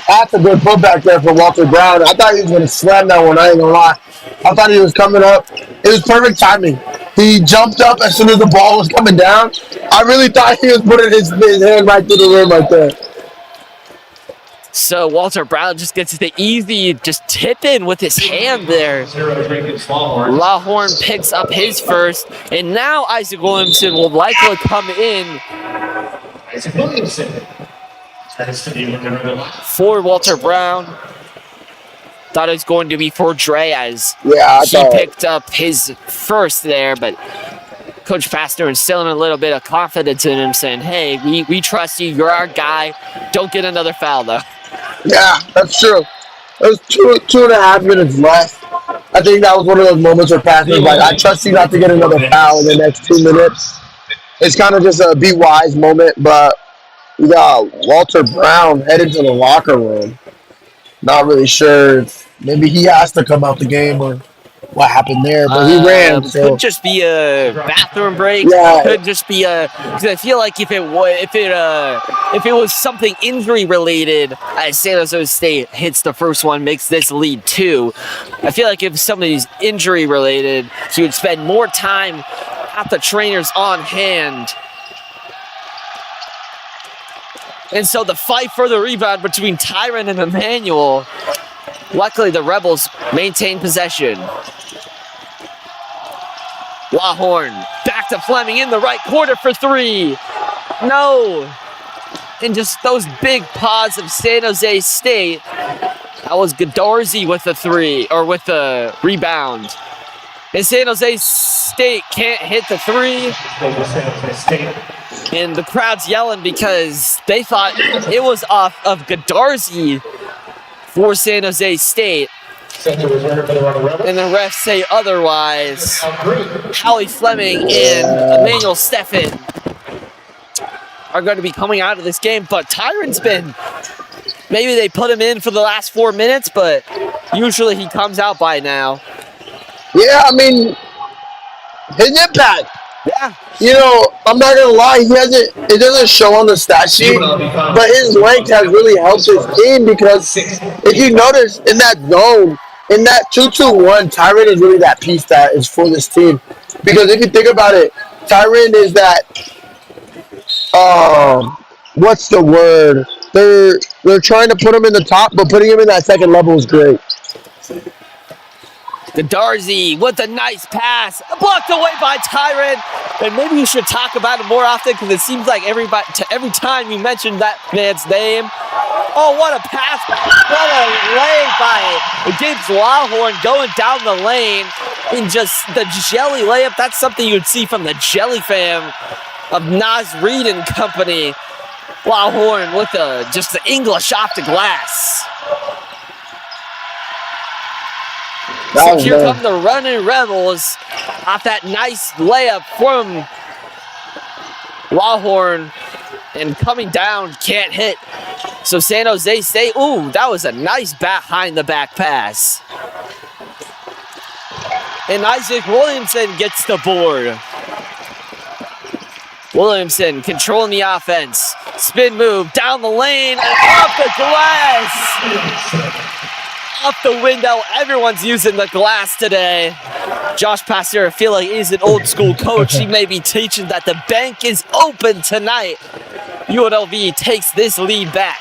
Speaker 3: That's a good putback there for Walter Brown. I thought he was going to slam that one. I ain't going to lie. I thought he was coming up. It was perfect timing. He jumped up as soon as the ball was coming down. I really thought he was putting his hand right through the rim right there.
Speaker 2: So Walter Brown just gets the easy, just tip in with his hand there. Lawhorn picks up his first, and now Isaac Williamson will likely come in for Walter Brown. Thought it was going to be for Dre as he picked up his first there, but Coach Faster instilling a little bit of confidence in him, saying, hey, we trust you. You're our guy. Don't get another foul, though.
Speaker 3: Yeah, that's true. There's 2.5 minutes left. I think that was one of those moments where Pastor's like, I trust you not to get another foul in the next 2 minutes. It's kind of just a be wise moment, but we got Walter Brown headed to the locker room. Not really sure if maybe he has to come out the game or what happened there, but he ran. So.
Speaker 2: Could just be a bathroom break.
Speaker 3: Yeah.
Speaker 2: Could just be a. Because I feel like if it was something injury related, as San Jose State hits the first one, makes this lead 2. I feel like if somebody's injury related, he would spend more time at the trainers on hand. And so the fight for the rebound between Tyron and Emmanuel. Luckily, the Rebels maintain possession. Lawhorn back to Fleming in the right corner for 3. No. And just those big paws of San Jose State. That was Godarzi with the 3, or with the rebound. And San Jose State can't hit the 3. And the crowd's yelling because they thought it was off of Godarzi for San Jose State. And the refs say otherwise. Howie Fleming and Emmanuel Steffen are going to be coming out of this game. But Tyron's been, maybe they put him in for the last 4 minutes, but usually he comes out by now.
Speaker 3: Yeah, I mean, his impact.
Speaker 2: Yeah.
Speaker 3: You know, I'm not going to lie, it doesn't show on the stat sheet, but his length has really helped his team because if you notice in that zone, in that 2-2-1, Tyron is really that piece that is for this team. Because if you think about it, Tyron is that, what's the word? They're trying to put him in the top, but putting him in that second level is great.
Speaker 2: Godarzi with a nice pass, blocked away by Tyron. And maybe you should talk about him more often because it seems like every time you mention that man's name. Oh, what a pass. What a lay by Gibbs Lawhorn going down the lane in just the jelly layup. That's something you'd see from the Jelly fam of Naz Reid and company. Lawhorn with just the English off the glass. So here come the Runnin Rebels off that nice layup from Lawhorn, and coming down, can't hit. So San Jose State, ooh, that was a nice behind the back pass. And Isaac Williamson gets the board. Williamson controlling the offense. Spin move down the lane and off the glass. Up the window. Everyone's using the glass today. Josh Pasteur, I feel like he's an old school coach. He may be teaching that the bank is open tonight. UNLV takes this lead back.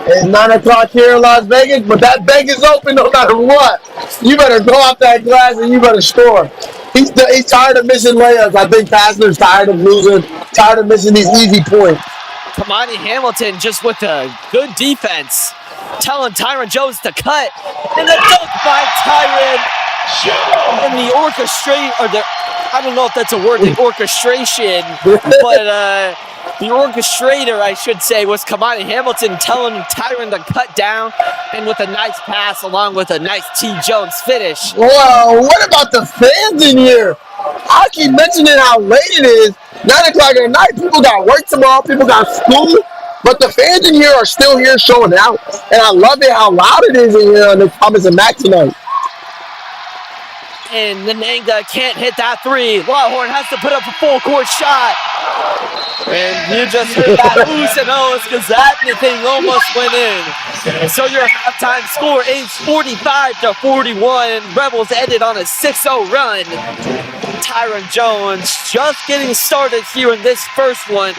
Speaker 3: It's 9 o'clock here in Las Vegas, but that bank is open no matter what. You better go off that glass and you better score. He's tired of missing layups. I think Paster's tired of losing, tired of missing these easy points.
Speaker 2: Kamani Hamilton just with a good defense, telling Tyron Jones to cut, and the dunk by Tyron. And the I don't know if that's a word, the orchestration, but the orchestrator, I should say, was Kamani Hamilton telling Tyron to cut down, and with a nice pass along with a nice T. Jones finish.
Speaker 3: Whoa, what about the fans in here? I keep mentioning how late it is. 9 o'clock at night, people got work tomorrow, people got school, but the fans in here are still here showing out. And I love it how loud it is in here on the Thomas and Mack tonight.
Speaker 2: And Nananga can't hit that three. Longhorn has to put up a full court shot. And you just heard that oohs and ohs because that thing almost went in. So your halftime score is 45-41. Rebels ended on a 6-0 run. Tyron Jones just getting started here in this first one.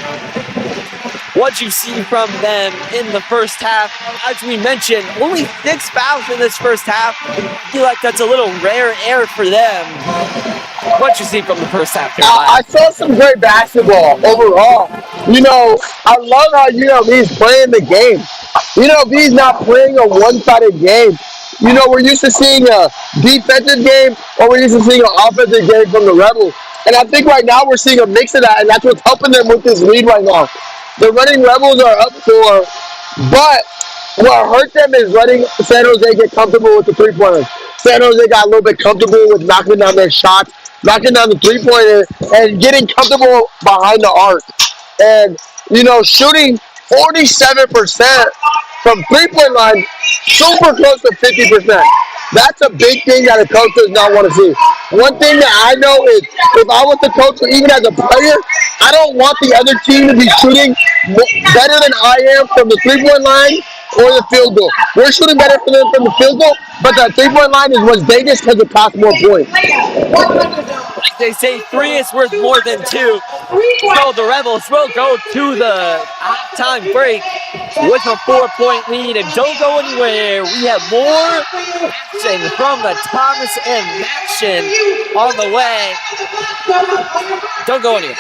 Speaker 2: What'd you see from them in the first half? As we mentioned, only 6 fouls in this first half. I feel like that's a little rare air for them. What'd you see from the first half, Carolina?
Speaker 3: I saw some great basketball overall. I love how UNLV's playing the game. UNLV's not playing a one-sided game. We're used to seeing a defensive game or we're used to seeing an offensive game from the Rebels. And I think right now we're seeing a mix of that, and that's what's helping them with this lead right now. The Running Rebels are up 4, but what hurt them is letting San Jose get comfortable with the three-pointers. San Jose got a little bit comfortable with knocking down their shots, knocking down the three-pointer, and getting comfortable behind the arc. And, shooting 47% from three-point line, super close to 50%. That's a big thing that a coach does not want to see. One thing that I know is if I was the coach or even as a player, I don't want the other team to be shooting better than I am from the three-point line or the field goal. We're shooting better from the field goal, but the three-point line is what's dangerous because it costs more points.
Speaker 2: They say 3 is worth more than 2. So the Rebels will go to the halftime break with a 4-point lead. And don't go anywhere. We have more action from the Thomas and Maction on the way. Don't go anywhere.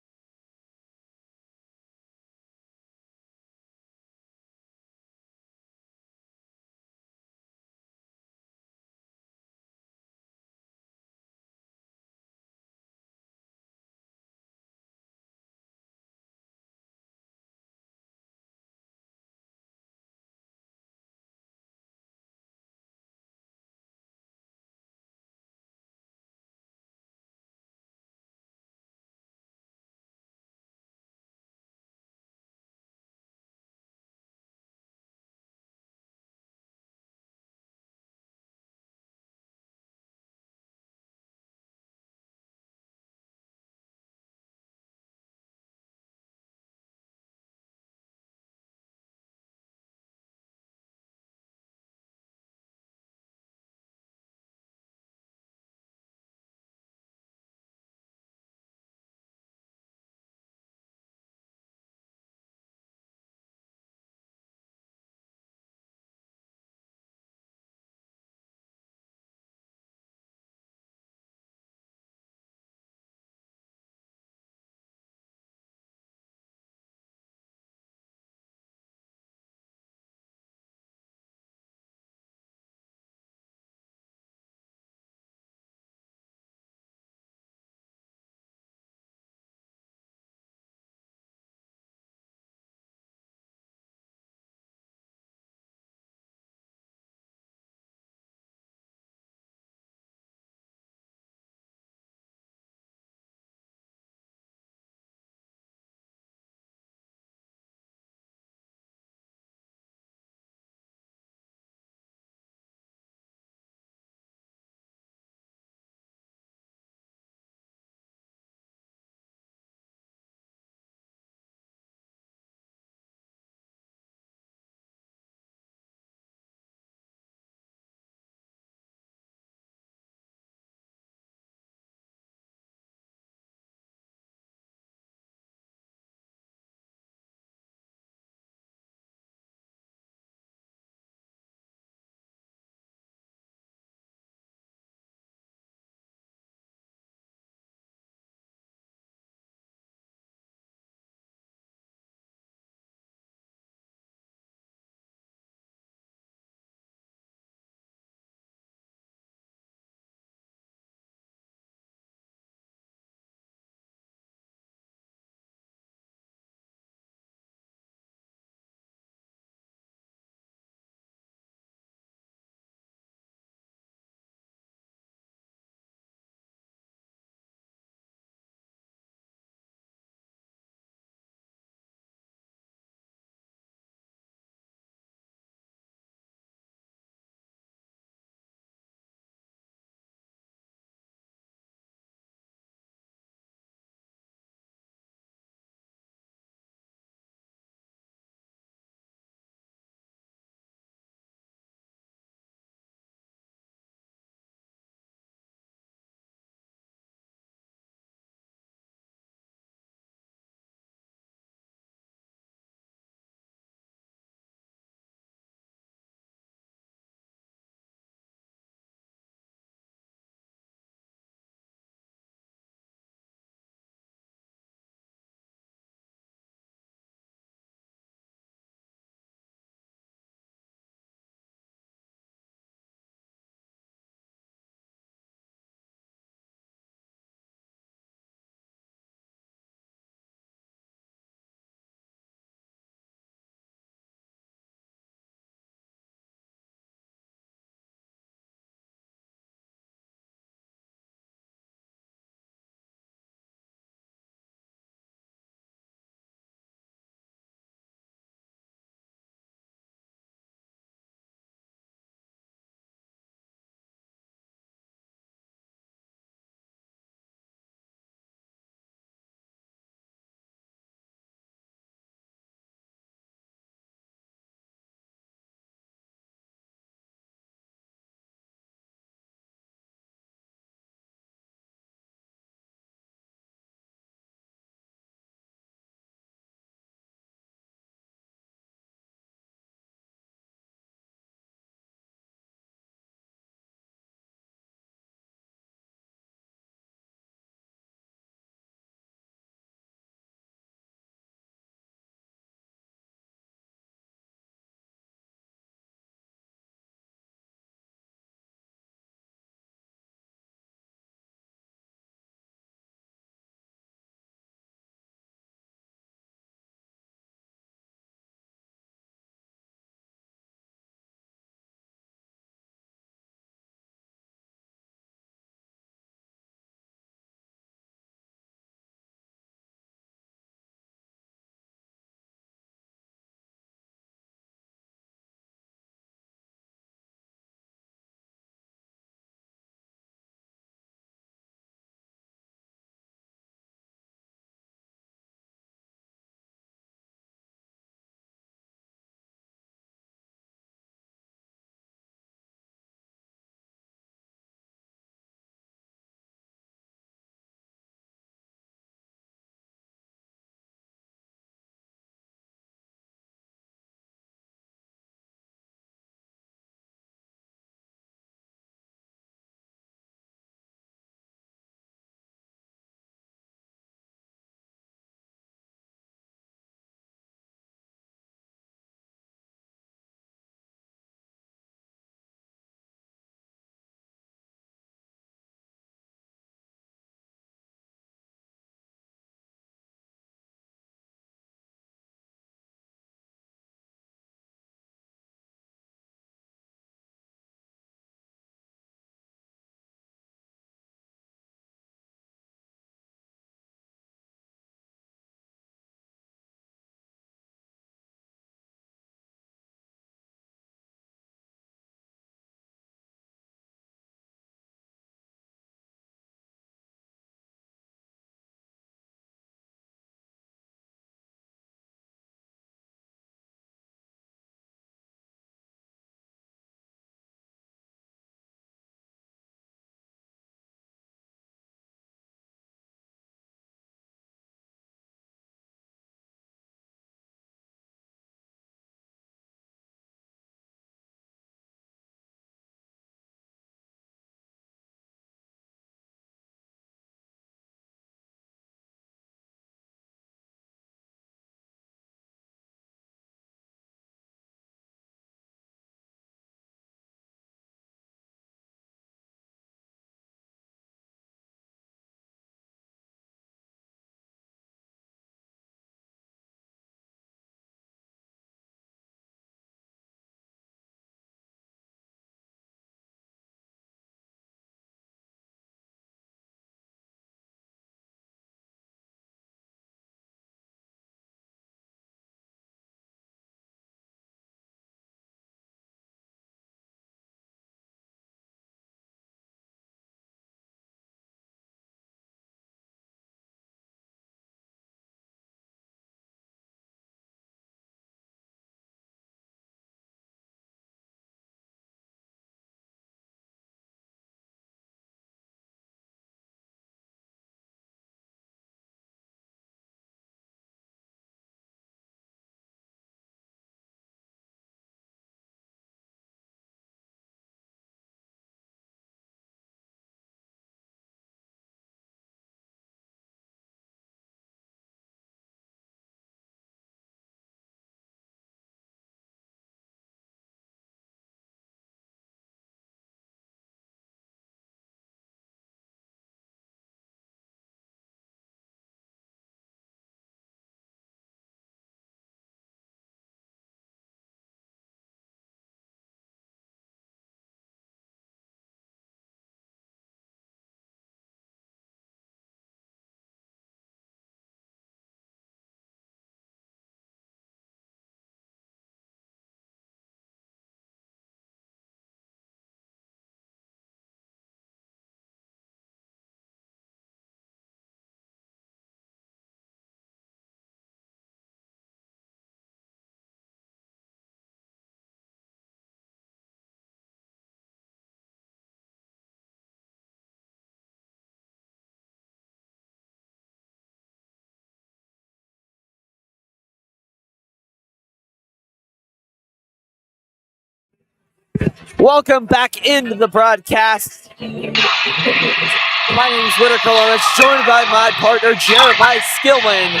Speaker 2: Welcome back into the broadcast. My name is Whitaker Lawrence, joined by my partner Jeremiah Skillman.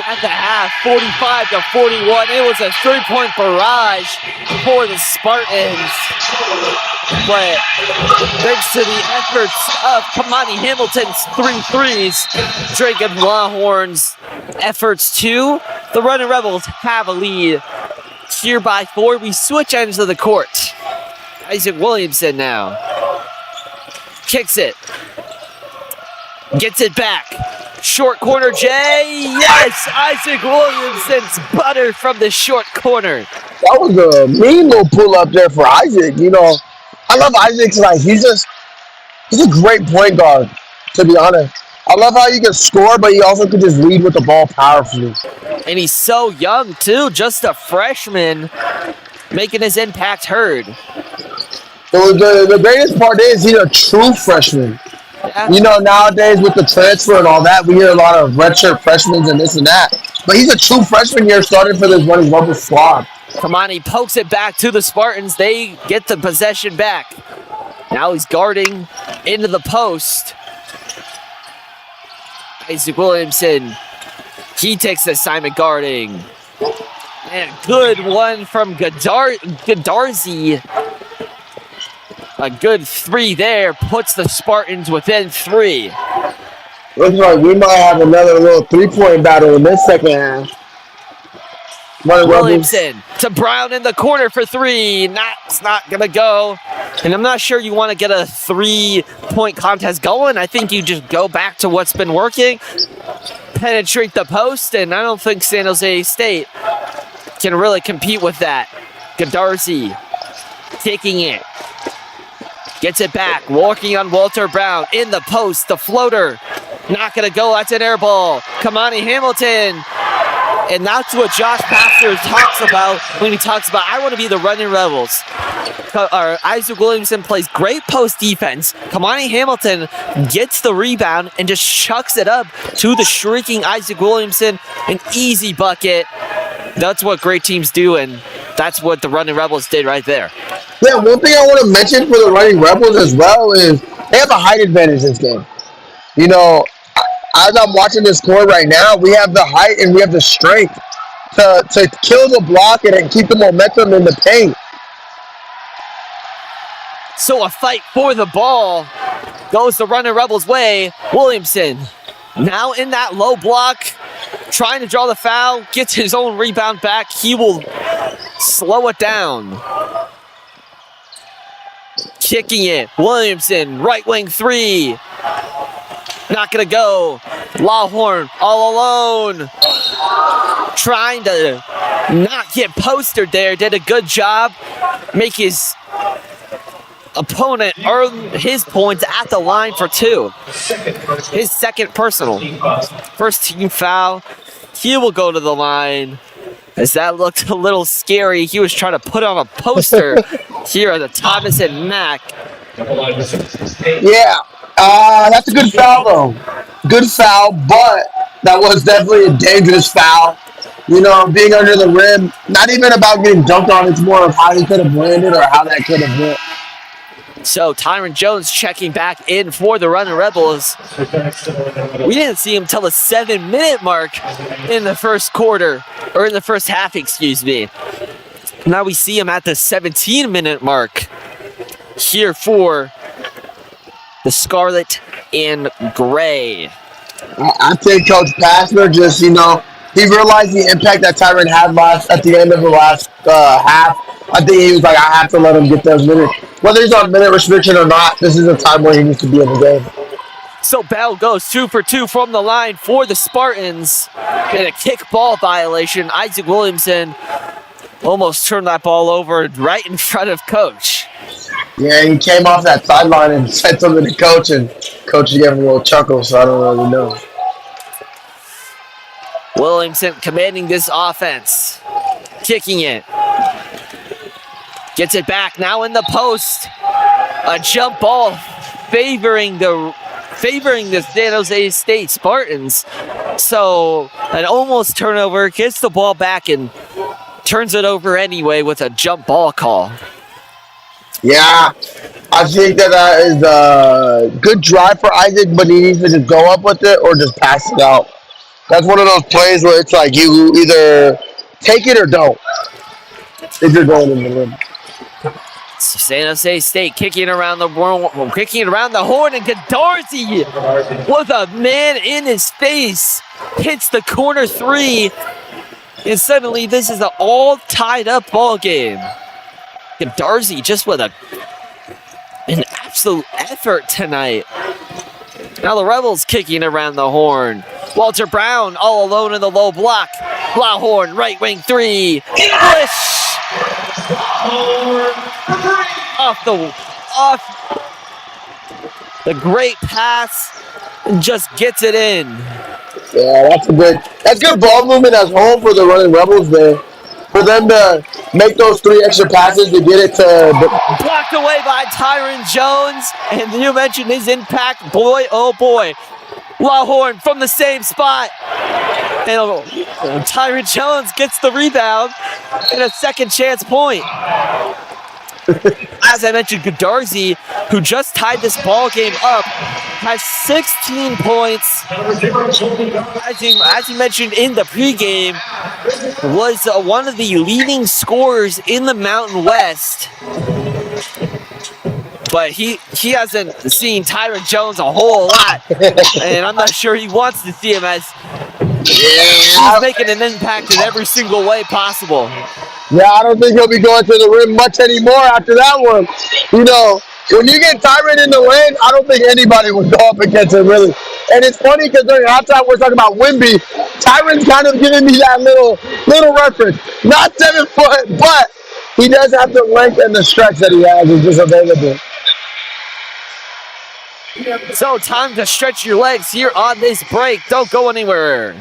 Speaker 2: At the half, 45-41. It was a 3-point barrage for the Spartans. But thanks to the efforts of Kamani Hamilton's 3 threes, Jacob Longhorn's efforts too, the Runnin' Rebels have a lead. Here by 4, we switch ends of the court. Isaac Williamson now. Kicks it. Gets it back. Short corner, Jay. Yes, Isaac Williamson's butter from the short corner.
Speaker 3: That was a mean little pull up there for Isaac. You know, I love Isaac's he's a great point guard, to be honest. I love how he can score, but he also can just lead with the ball powerfully.
Speaker 2: And he's so young too, just a freshman, making his impact heard.
Speaker 3: The greatest part is he's a true freshman.
Speaker 2: Yeah.
Speaker 3: You know, nowadays with the transfer and all that, we hear a lot of redshirt freshmen and this and that. But he's a true freshman here starting for this Runnin' Rebels squad.
Speaker 2: Kamani pokes it back to the Spartans. They get the possession back. Now he's guarding into the post. Isaac Williamson, he takes the assignment guarding. And a good one from Godarzi. A good 3 there puts the Spartans within 3.
Speaker 3: Looks like we might have another little 3-point battle in this second half.
Speaker 2: Williamson to Brown in the corner for 3. It's not going to go. And I'm not sure you want to get a 3-point contest going. I think you just go back to what's been working, penetrate the post, and I don't think San Jose State can really compete with that. Godarzi taking it. Gets it back, walking on Walter Brown in the post, the floater. Not going to go, that's an air ball. Kamani Hamilton. And that's what Josh Pastor talks about when he talks about, I want to be the Runnin' Rebels. Isaac Williamson plays great post defense. Kamani Hamilton gets the rebound and just chucks it up to the shrieking Isaac Williamson. An easy bucket. That's what great teams do, and that's what the Runnin' Rebels did right there.
Speaker 3: Yeah, one thing I want to mention for the Runnin' Rebels as well is they have a height advantage this game. You know, as I'm watching this court right now, we have the height and we have the strength to kill the block and keep the momentum in the paint.
Speaker 2: So a fight for the ball goes the Runnin' Rebels' way. Williamson now in that low block, trying to draw the foul, gets his own rebound back. He will slow it down. Kicking it, Williamson, right wing 3. Not gonna go. Lawhorn all alone. Trying to not get postered there. Did a good job. Make his opponent earn his points at the line for 2. His second personal. First team foul. He will go to the line. As that looked a little scary. He was trying to put on a poster here at the Thomas and Mack.
Speaker 3: Yeah, that's a good foul though. Good foul, but that was definitely a dangerous foul. You know, being under the rim, not even about getting dunked on, it's more of how he could have landed or how that could have went.
Speaker 2: So Tyron Jones checking back in for the Runnin' Rebels. We didn't see him till the 7-minute mark in the first quarter, or in the first half, excuse me. Now we see him at the 17-minute mark here for the Scarlet and Gray.
Speaker 3: I think Coach Passner just, you know, he realized the impact that Tyron had at the end of the last half. I think he was like, I have to let him get those minutes. Whether he's on minute restriction or not, this is a time where he needs to be in the game.
Speaker 2: So Bell goes 2 for 2 from the line for the Spartans. And a kick ball violation. Isaac Williamson almost turned that ball over right in front of Coach.
Speaker 3: Yeah, he came off that sideline and said something to Coach, and Coach gave him a little chuckle, so I don't really know.
Speaker 2: Williamson commanding this offense. Kicking it. Gets it back, now in the post. A jump ball favoring the San Jose State Spartans. So an almost turnover, gets the ball back and turns it over anyway with a jump ball call.
Speaker 3: Yeah, I think that is a good drive for Isaac, but he needs to just go up with it or just pass it out. That's one of those plays where it's like you either take it or don't if you're going in the rim.
Speaker 2: San Jose State kicking around the horn, and Godarzi with a man in his face hits the corner three, and suddenly this is an all tied up ball game. Godarzi just with an absolute effort tonight. Now the Rebels kicking around the horn. Walter Brown all alone in the low block. Lawhorn, right wing three. English! Off the great pass and just gets it in.
Speaker 3: Yeah, that's good ball movement at home for the Running Rebels there. For them to make those 3 extra passes to get it to...
Speaker 2: Blocked away by Tyron Jones, and you mentioned his impact. Boy, oh boy. Lawhorn from the same spot. And Tyron Jones gets the rebound and a second chance point. As I mentioned, Godarzi, who just tied this ball game up, has 16 points. As you mentioned in the pregame, was one of the leading scorers in the Mountain West. But he hasn't seen Tyron Jones a whole lot, and I'm not sure he wants to see him, as he's making an impact in every single way possible.
Speaker 3: Yeah, I don't think he'll be going to the rim much anymore after that one. You know, when you get Tyron in the lane, I don't think anybody would go up against him, really. And it's funny because during halftime we're talking about Wimby. Tyron's kind of giving me that little reference. Not 7 foot, but he does have the length and the stretch that he has is just available.
Speaker 2: So time to stretch your legs here on this break. Don't go anywhere.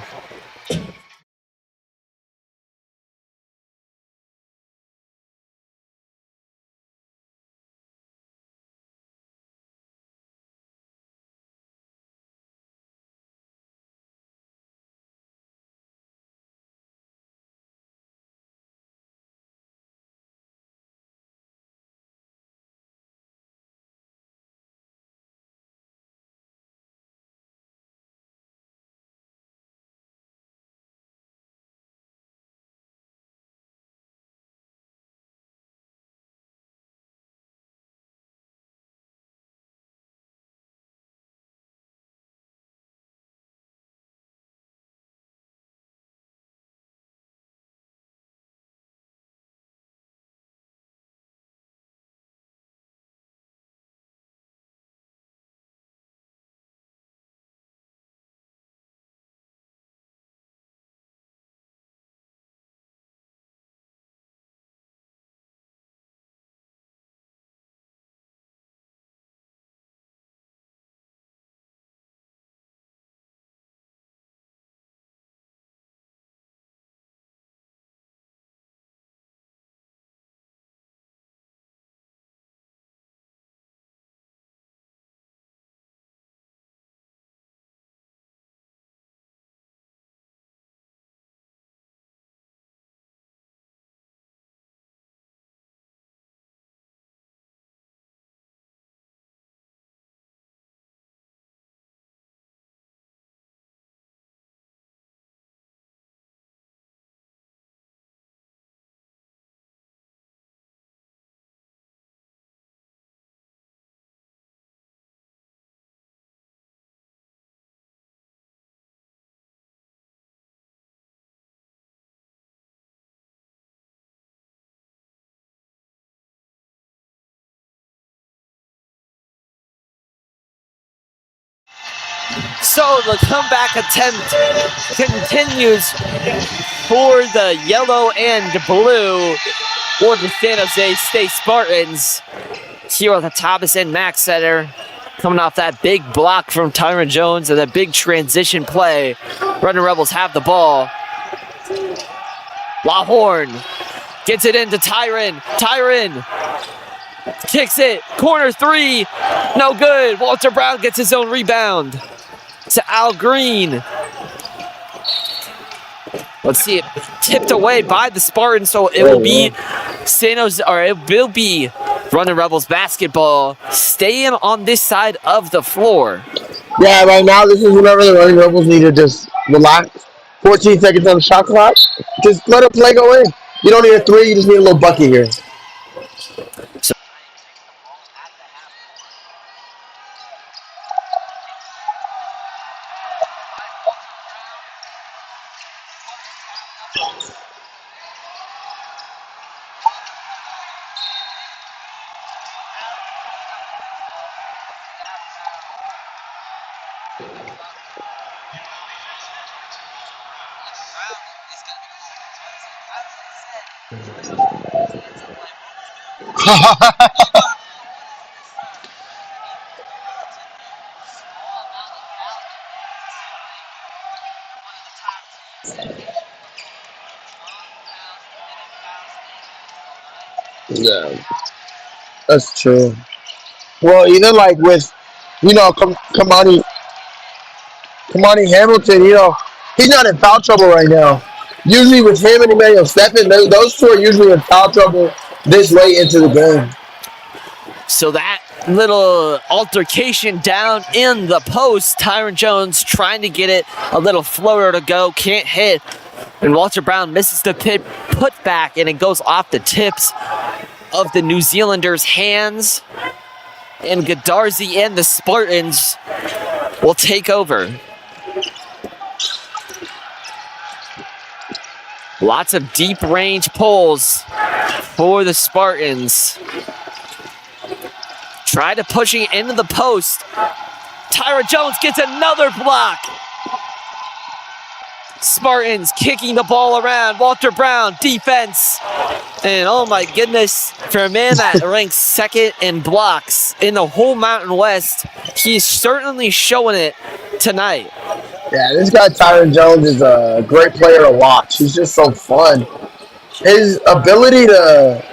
Speaker 2: So the comeback attempt continues for the yellow and blue for the San Jose State Spartans. Here at the Thomas and Max Center, coming off that big block from Tyron Jones and that big transition play. Running Rebels have the ball. Lawhorn gets it into Tyron. Tyron kicks it. Corner three. No good. Walter Brown gets his own rebound. To Al Green. Let's see it tipped away by the Spartans, so it will be San Jose, or it will be Runnin Rebels basketball staying on this side of the floor.
Speaker 3: Yeah, right now this is whenever the Running Rebels need to just relax. 14 seconds on the shot clock. Just let a play go in. You don't need a three. You just need a little bucket here.
Speaker 2: So
Speaker 3: Yeah, that's true. Well, even like with, Kamani Hamilton, he's not in foul trouble right now. Usually with him and Emmanuel Stephen, those two are usually in foul trouble this late into the game.
Speaker 2: So that little altercation down in the post, Tyron Jones trying to get it, a little floater to go, can't hit. And Walter Brown misses the put back, and it goes off the tips of the New Zealanders' hands. And Godarzi and the Spartans will take over. Lots of deep range pulls for the Spartans. Try to pushing it into the post. Tyra Jones gets another block. Spartans kicking the ball around. Walter Brown, defense. And oh my goodness, for a man that ranks second in blocks in the whole Mountain West, he's certainly showing it tonight.
Speaker 3: Yeah, this guy Tyron Jones is a great player to watch. He's just so fun. His ability to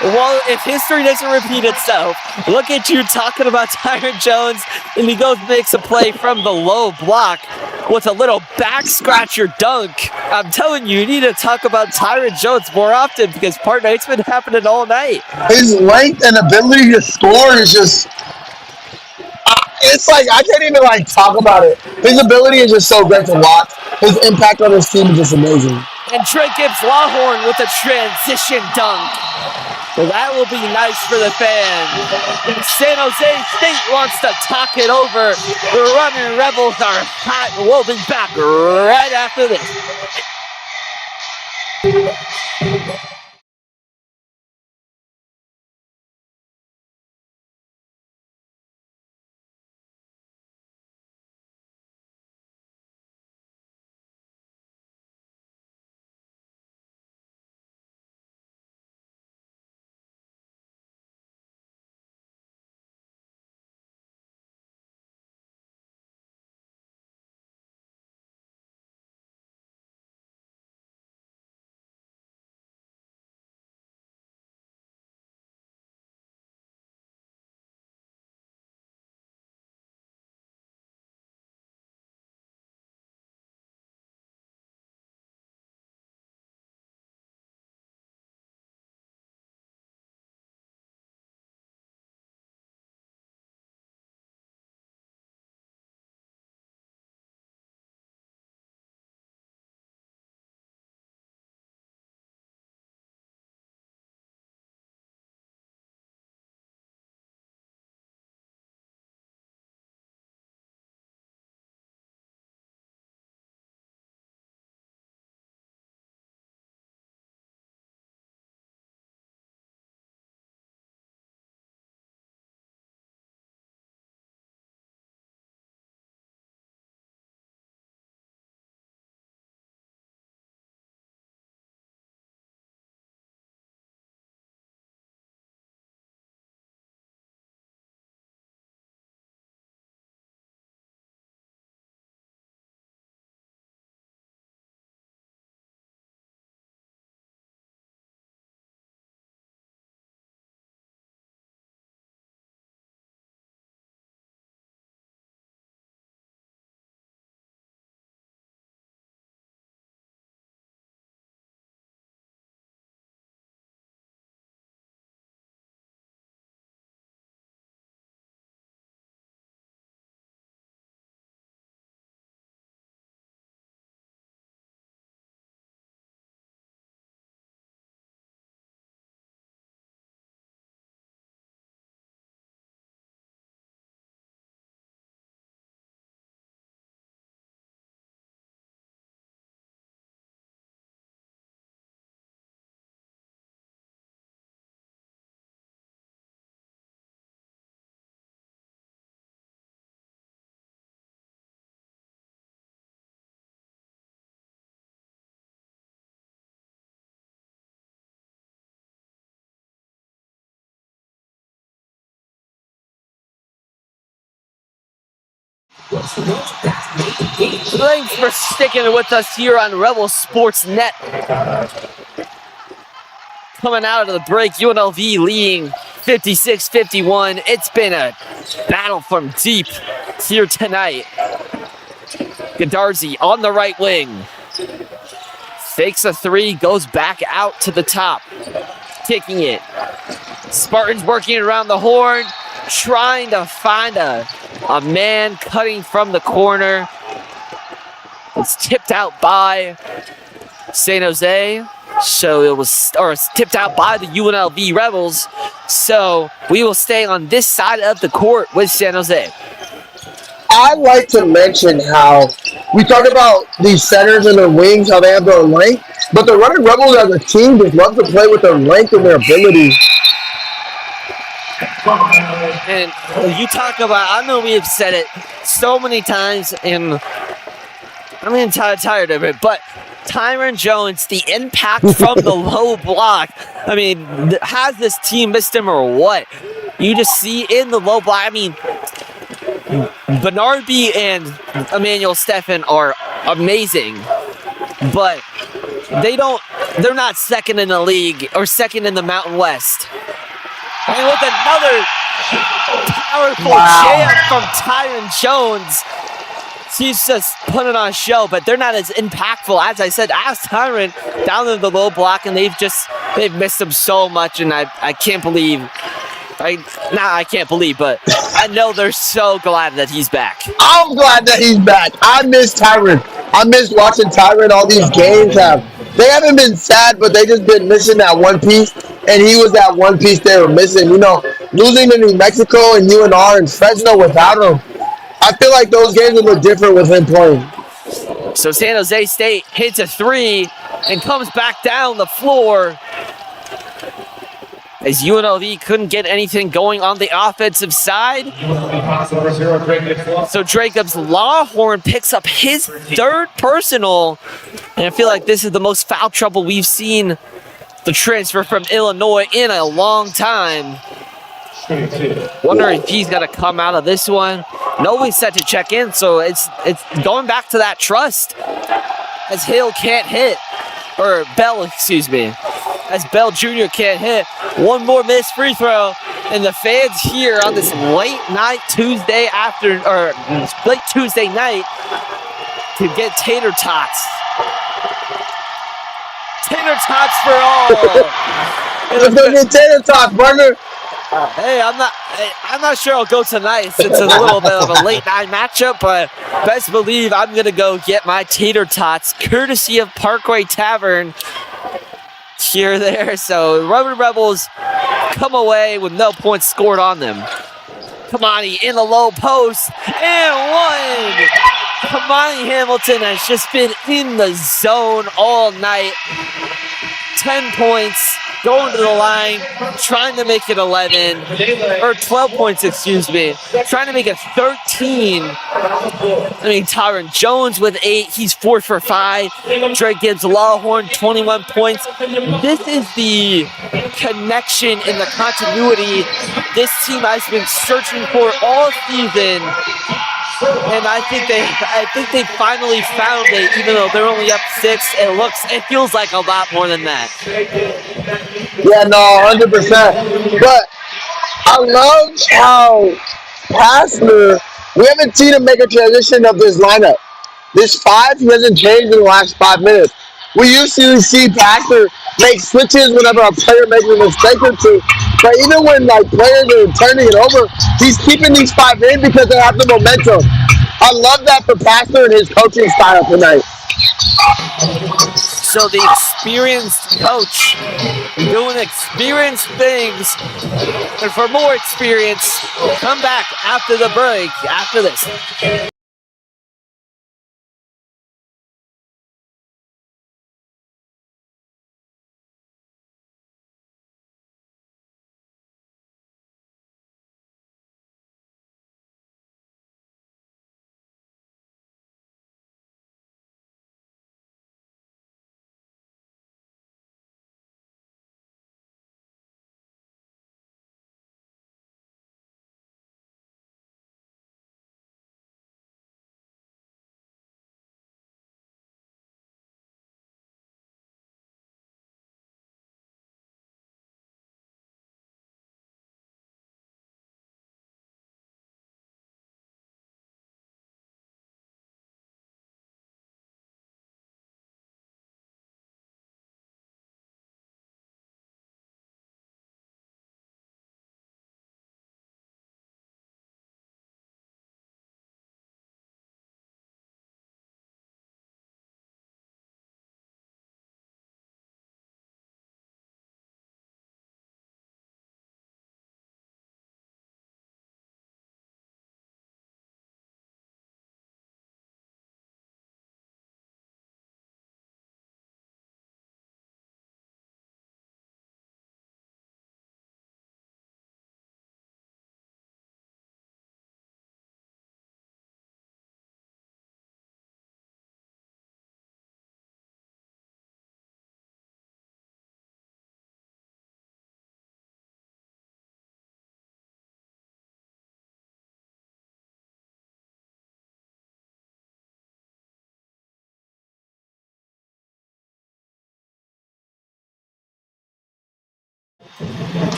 Speaker 2: Well, if history doesn't repeat itself, look at you talking about Tyron Jones, and he goes makes a play from the low block with a little back scratcher dunk. I'm telling you, you need to talk about Tyron Jones more often because, partner, it's been happening all night.
Speaker 3: his length and ability to score is just. It's like I can't even talk about it. His ability is just so great to watch. His impact on his team is just amazing.
Speaker 2: And Trent Gibbs Lawhorn with a transition dunk. Well, that will be nice for the fans. San Jose State wants to talk it over. The Runnin Rebels are hot. We'll be back right after this. Thanks for sticking with us here on Rebel Sports Net. Coming out of the break, UNLV leading 56-51. It's been a battle from deep here tonight. Godarzi on the right wing. Fakes a three, goes back out to the top. Kicking it. Spartans working around the horn, trying to find a man cutting from the corner. It's tipped out by San Jose. So it was, or it's tipped out by the UNLV Rebels. So we will stay on this side of the court with San Jose.
Speaker 3: I like to mention how we talk about these centers and their wings, how they have their length, but the Runnin Rebels as a team just love to play with their length and their ability.
Speaker 2: And you talk about, I know we have said it so many times, and I'm tired of it, but Tyron Jones, the impact from the low block. I mean, has this team missed him or what? You just see in the low block, I mean, Bernardi and Emmanuel Steffen are amazing, but they're not second in the league or second in the Mountain West. And with another powerful jam from Tyron Jones, he's just putting on a show, but they're not as impactful, as I said, as Tyron down in the low block, and they've missed him so much, and I can't believe, I can't believe, but I know they're so glad that he's back.
Speaker 3: I'm glad that he's back. I miss Tyron. I miss watching Tyron all these games. They haven't been sad, but they just been missing that one piece, and he was that one piece they were missing. You know, losing to New Mexico and UNR and Fresno without him, I feel like those games will look different with him playing.
Speaker 2: So San Jose State hits a three and comes back down the floor as UNLV couldn't get anything going on the offensive side. So Jacobs Lawhorn picks up his third personal, and I feel like this is the most foul trouble we've seen the transfer from Illinois in a long time. Wonder if he's got to come out of this one. Nobody's set to check in, so it's going back to that trust as Hill can't hit, or Bell, excuse me, as Bell Jr. can't hit. One more missed free throw, and the fans here on this late Tuesday night to get tater tots. Tater tots for all.
Speaker 3: Let's go get tater tots, partner.
Speaker 2: Hey, I'm not sure I'll go tonight since it's a little bit of a late night matchup, but best believe I'm gonna go get my tater tots courtesy of Parkway Tavern here there. So Runnin Rebels come away with no points scored on them. Kamani in the low post and one. Kamani Hamilton has just been in the zone all night. 10 points, going to the line, trying to make it 11, or 12 points, excuse me, trying to make it 13. I mean, Tyron Jones with 8, he's 4 for 5. Drake Gibbs Lawhorn, 21 points. This is the connection and the continuity this team has been searching for all season. And I think they finally found it, even though they're only up 6. It feels like a lot more than that.
Speaker 3: Yeah, no, 100%. But I love how Pastner, we haven't seen him make a transition of this lineup. This 5, he hasn't changed in the last 5 minutes. We usually see Pastner make switches whenever a player makes a mistake or two. But even when players are turning it over, he's keeping these 5 in because they have the momentum. I love that for Pastner and his coaching style tonight.
Speaker 2: So the experienced coach doing experienced things. And for more experience, come back after the break, after this.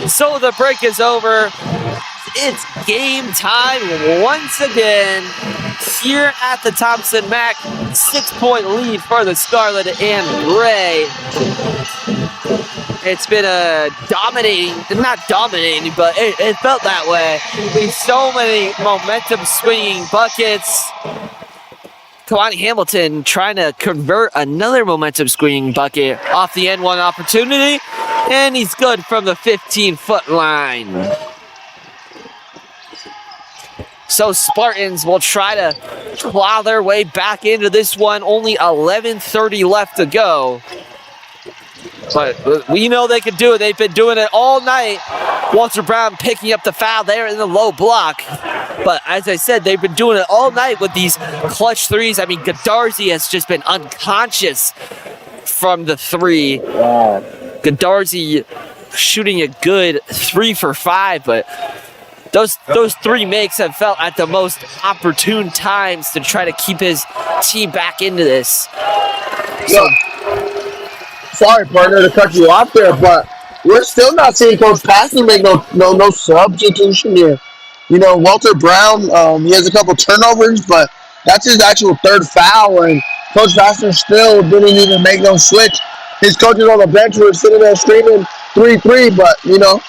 Speaker 2: So the break is over. It's game time once again here at the Thompson Mack. 6-point lead for the Scarlet and Gray. It's been a not dominating, but it felt that way. There's so many momentum swinging buckets. Kalani Hamilton trying to convert another momentum swinging bucket off the N1 opportunity, and he's good from the 15-foot line. So Spartans will try to claw their way back into this one. Only 11:30 left to go. But we know they can do it. They've been doing it all night. Walter Brown picking up the foul there in the low block. But as I said, they've been doing it all night with these clutch threes. I mean, Godarzi has just been unconscious from the three. Godarzi shooting a good 3 for 5, but those three makes have felt at the most opportune times to try to keep his team back into this.
Speaker 3: So, sorry, partner, to cut you off there, but we're still not seeing Coach Pastor make no substitution here. You know, Walter Brown, he has a couple turnovers, but that's his actual third foul, and Coach Pastor still didn't even make no switch. His coaches on the bench were sitting there screaming 3-3, but, you know.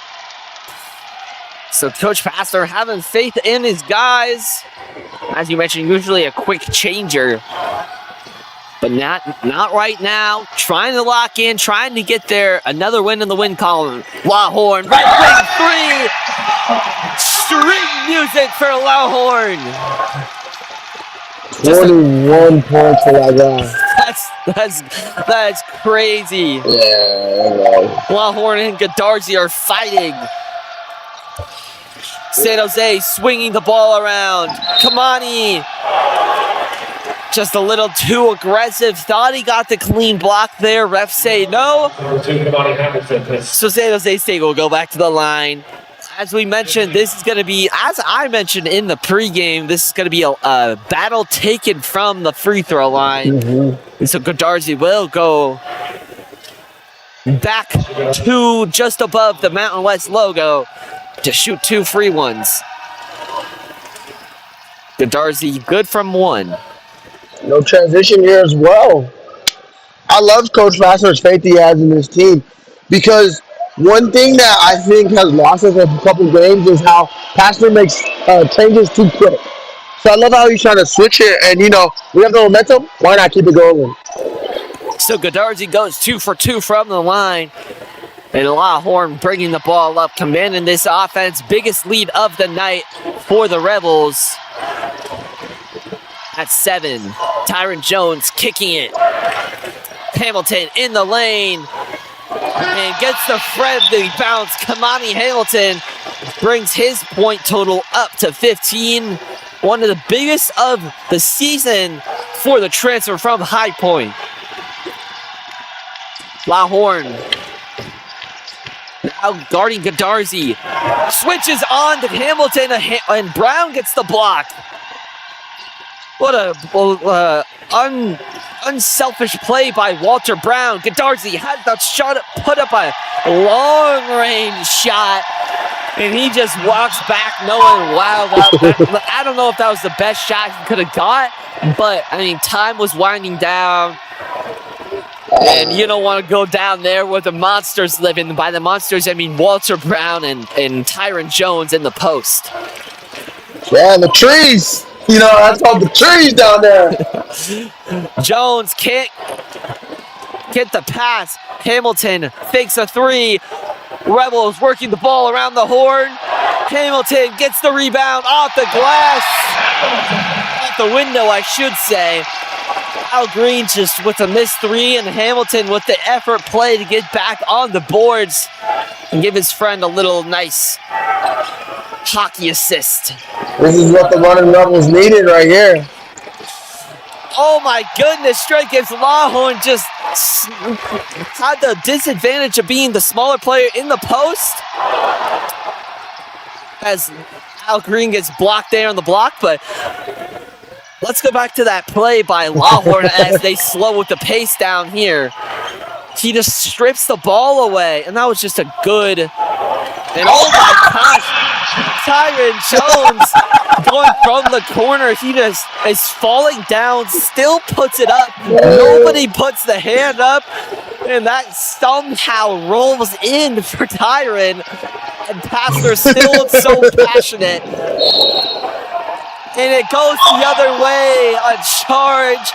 Speaker 2: So Coach Pastor having faith in his guys. As you mentioned, usually a quick changer. But not right now. Trying to lock in, trying to get there. Another win in the win column. Lawhorn, right wing 3. String music for Lawhorn.
Speaker 3: 21 points for that guy.
Speaker 2: That's crazy.
Speaker 3: Yeah.
Speaker 2: Lawhorn and Godarzi are fighting. San Jose swinging the ball around. Kamani. Just a little too aggressive. Thought he got the clean block there. Refs say no. So San Jose State will go back to the line. As we mentioned, this is going to be, as I mentioned in the pregame, this is going to be a battle taken from the free throw line. Mm-hmm. And so Godarzi will go back to just above the Mountain West logo to shoot 2 free ones. Godarzi good from 1.
Speaker 3: No transition here as well. I love Coach Pastor's faith he has in his team, because one thing that I think has lost us a couple games is how Pastor makes changes too quick. So I love how he's trying to switch it, and you know, we have the momentum, why not keep it going?
Speaker 2: So Godarzi goes 2 for 2 from the line. And Lawhorn bringing the ball up, commanding this offense. Biggest lead of the night for the Rebels. At 7, Tyron Jones kicking it. Hamilton in the lane. And gets the friendly bounce. Kamani Hamilton brings his point total up to 15. One of the biggest of the season for the transfer from High Point. Lawhorn now guarding Godarzi. Switches on to Hamilton, and Brown gets the block. What a unselfish play by Walter Brown. Godarzi had the shot, put up a long-range shot, and he just walks back knowing, wow, I don't know if that was the best shot he could have got, but, I mean, time was winding down. And you don't want to go down there where the monsters live. And by the monsters, I mean Walter Brown and Tyron Jones in the post.
Speaker 3: Yeah, the trees. You know, that's called the trees down there.
Speaker 2: Jones can't get the pass. Hamilton fakes a 3. Rebels working the ball around the horn. Hamilton gets the rebound off the glass. Off the window, I should say. Al Green just with a missed 3, and Hamilton with the effort play to get back on the boards and give his friend a little nice hockey assist.
Speaker 3: This is what the Runnin Rebels needed right here.
Speaker 2: Oh my goodness, straight gives Lawhorn just had the disadvantage of being the smaller player in the post. As Al Green gets blocked there on the block, but let's go back to that play by Lawhorn as they slow with the pace down here. He just strips the ball away, and that was just a good And oh my gosh, Tyron Jones going from the corner. He just is falling down, still puts it up. Nobody puts the hand up. And that somehow rolls in for Tyron. And Passner still looks so passionate. And it goes the other way. A charge.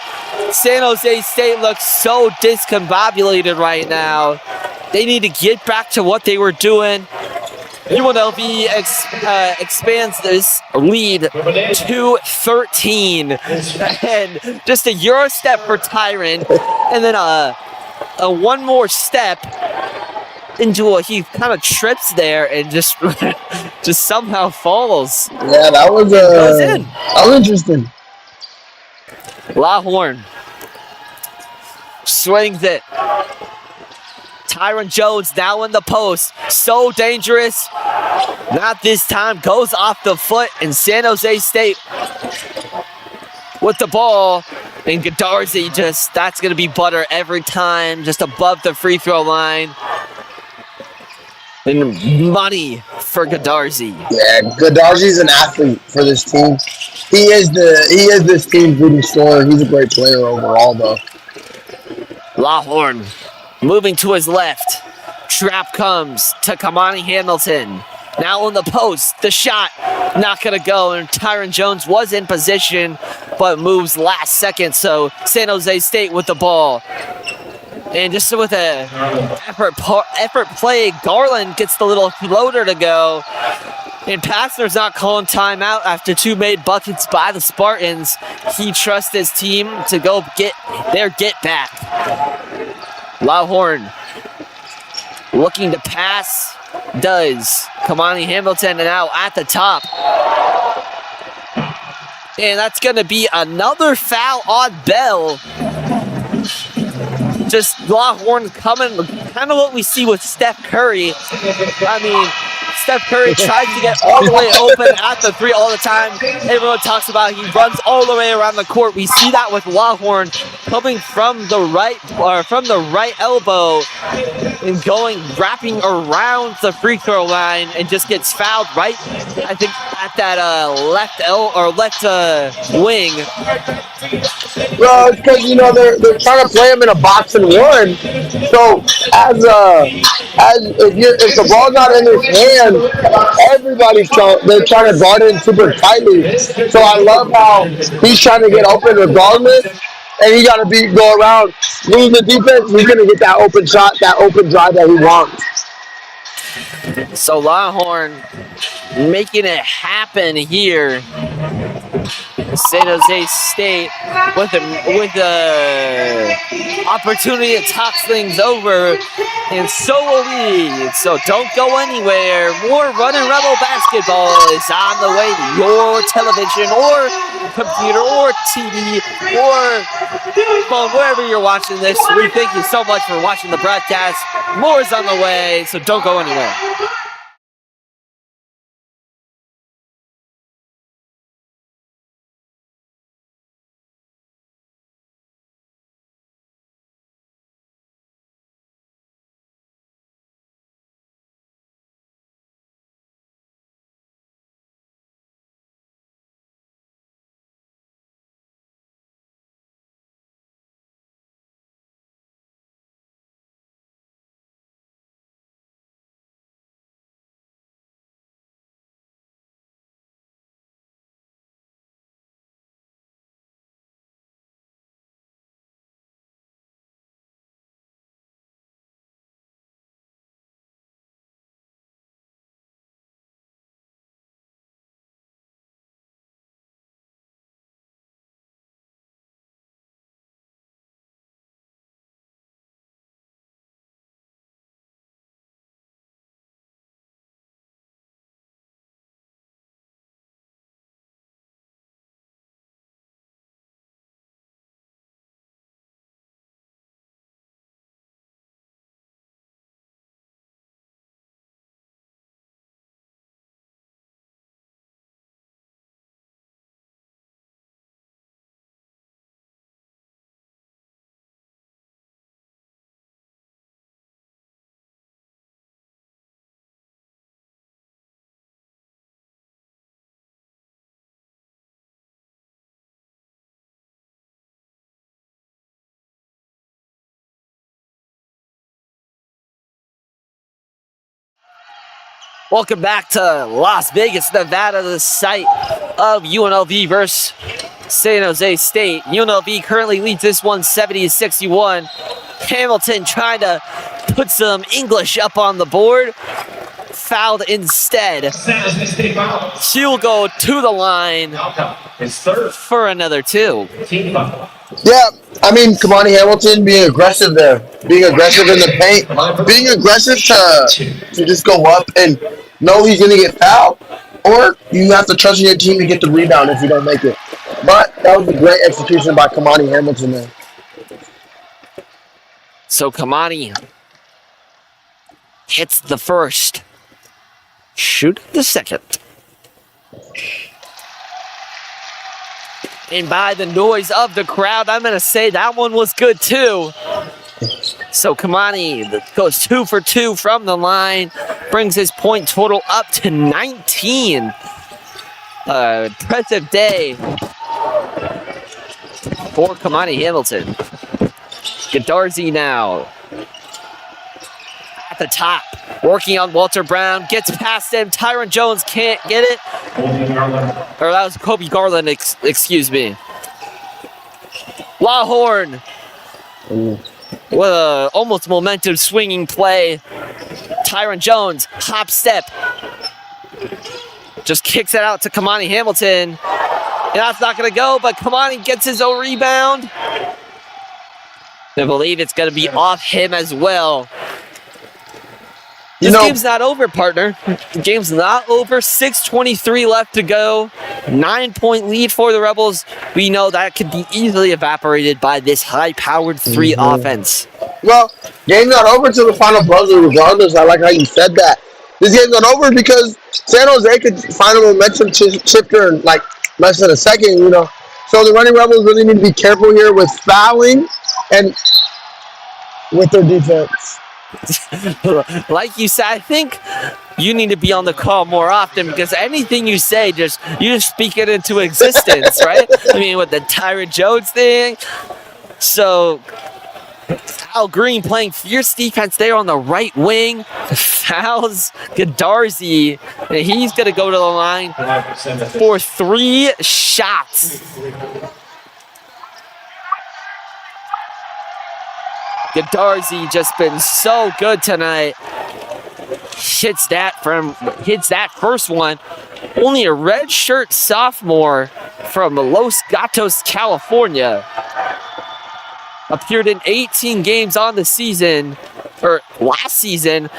Speaker 2: San Jose State looks so discombobulated right now. They need to get back to what they were doing. UNLV expands this lead to 13. And just a Euro step for Tyron. And then a one more step into he kind of trips there and just just somehow falls.
Speaker 3: Yeah, that was
Speaker 2: goes in.
Speaker 3: That was interesting.
Speaker 2: Lawhorn swings it. Tyron Jones now in the post. So dangerous. Not this time. Goes off the foot. And San Jose State with the ball. And Godarzi that's going to be butter every time. Just above the free throw line. And money for Godarzi.
Speaker 3: Yeah, Godarzi's an athlete for this team. He is this team's leading scorer. He's a great player overall, though.
Speaker 2: Lawhorn moving to his left. Trap comes to Kamani Hamilton. Now on the post. The shot not going to go. And Tyron Jones was in position, but moves last second. So San Jose State with the ball. And just with a effort play, Garland gets the little floater to go. And Passner's not calling timeout after 2 made buckets by the Spartans. He trusts his team to go get their get back. Lawhorn looking to pass. Does. Kamani Hamilton now at the top. And that's going to be another foul on Bell. Just Lawhorn coming, kind of what we see with Steph Curry. I mean, Steph Curry tries to get all the way open at the 3 all the time. Everyone talks about he runs all the way around the court. We see that with Lawhorn coming from the right elbow and wrapping around the free throw line and just gets fouled right, I think, at that left wing.
Speaker 3: Well, it's because they're trying to play him in a box and one. So if the ball's not in his hand, they're trying to guard him super tightly. So I love how he's trying to get open regardless, and he got to go around, lose the defense. He's gonna get that open shot, that open drive that he wants.
Speaker 2: So Lawhorn making it happen here. San Jose State with the opportunity to talk things over, and so will we. So don't go anywhere. More Runnin' Rebel basketball is on the way to your television or computer or TV or phone, wherever you're watching this. We thank you so much for watching the broadcast. More is on the way, so don't go anywhere. Welcome back to Las Vegas, Nevada, the site of UNLV versus San Jose State. UNLV currently leads this one 70-61. Hamilton trying to put some English up on the board. Fouled instead. She'll go to the line for another 2.
Speaker 3: Yeah, I mean, Kamani Hamilton being aggressive there, being aggressive in the paint, being aggressive to just go up and know he's going to get fouled, or you have to trust your team to get the rebound if you don't make it. But that was a great execution by Kamani Hamilton there.
Speaker 2: So Kamani hits the first, shoot the second. And by the noise of the crowd, I'm going to say that one was good too. So Kamani goes 2 for 2 from the line, brings his point total up to 19. Impressive day for Kamani Hamilton. Godarzi now at the top, working on Walter Brown, gets past him. Tyron Jones can't get it. Or that was Kobe Garland, excuse me. Lawhorn with a almost momentum swinging play. Tyron Jones, hop step. Just kicks it out to Kamani Hamilton. And that's not going to go, but Kamani gets his own rebound. I believe it's going to be off him as well. This game's not over, partner. The game's not over. 6:23 left to go. 9-point lead for the Rebels. We know that could be easily evaporated by this high-powered 3 offense.
Speaker 3: Well, game's not over until the final buzzer, regardless. I like how you said that. This game's not over because San Jose could find a momentum shifter in like less than a second, you know. So the Running Rebels really need to be careful here with fouling and with their defense.
Speaker 2: Like you said, I think you need to be on the call more often because anything you say, you just speak it into existence, right? I mean, with the Tyron Jones thing. So, Al Green playing fierce defense there on the right wing. Fouls Godarzi. And he's going to go to the line for 3 shots. Godarzi just been so good tonight. Hits that first one. Only a redshirt sophomore from Los Gatos, California. Appeared in 18 games on the season, or last season.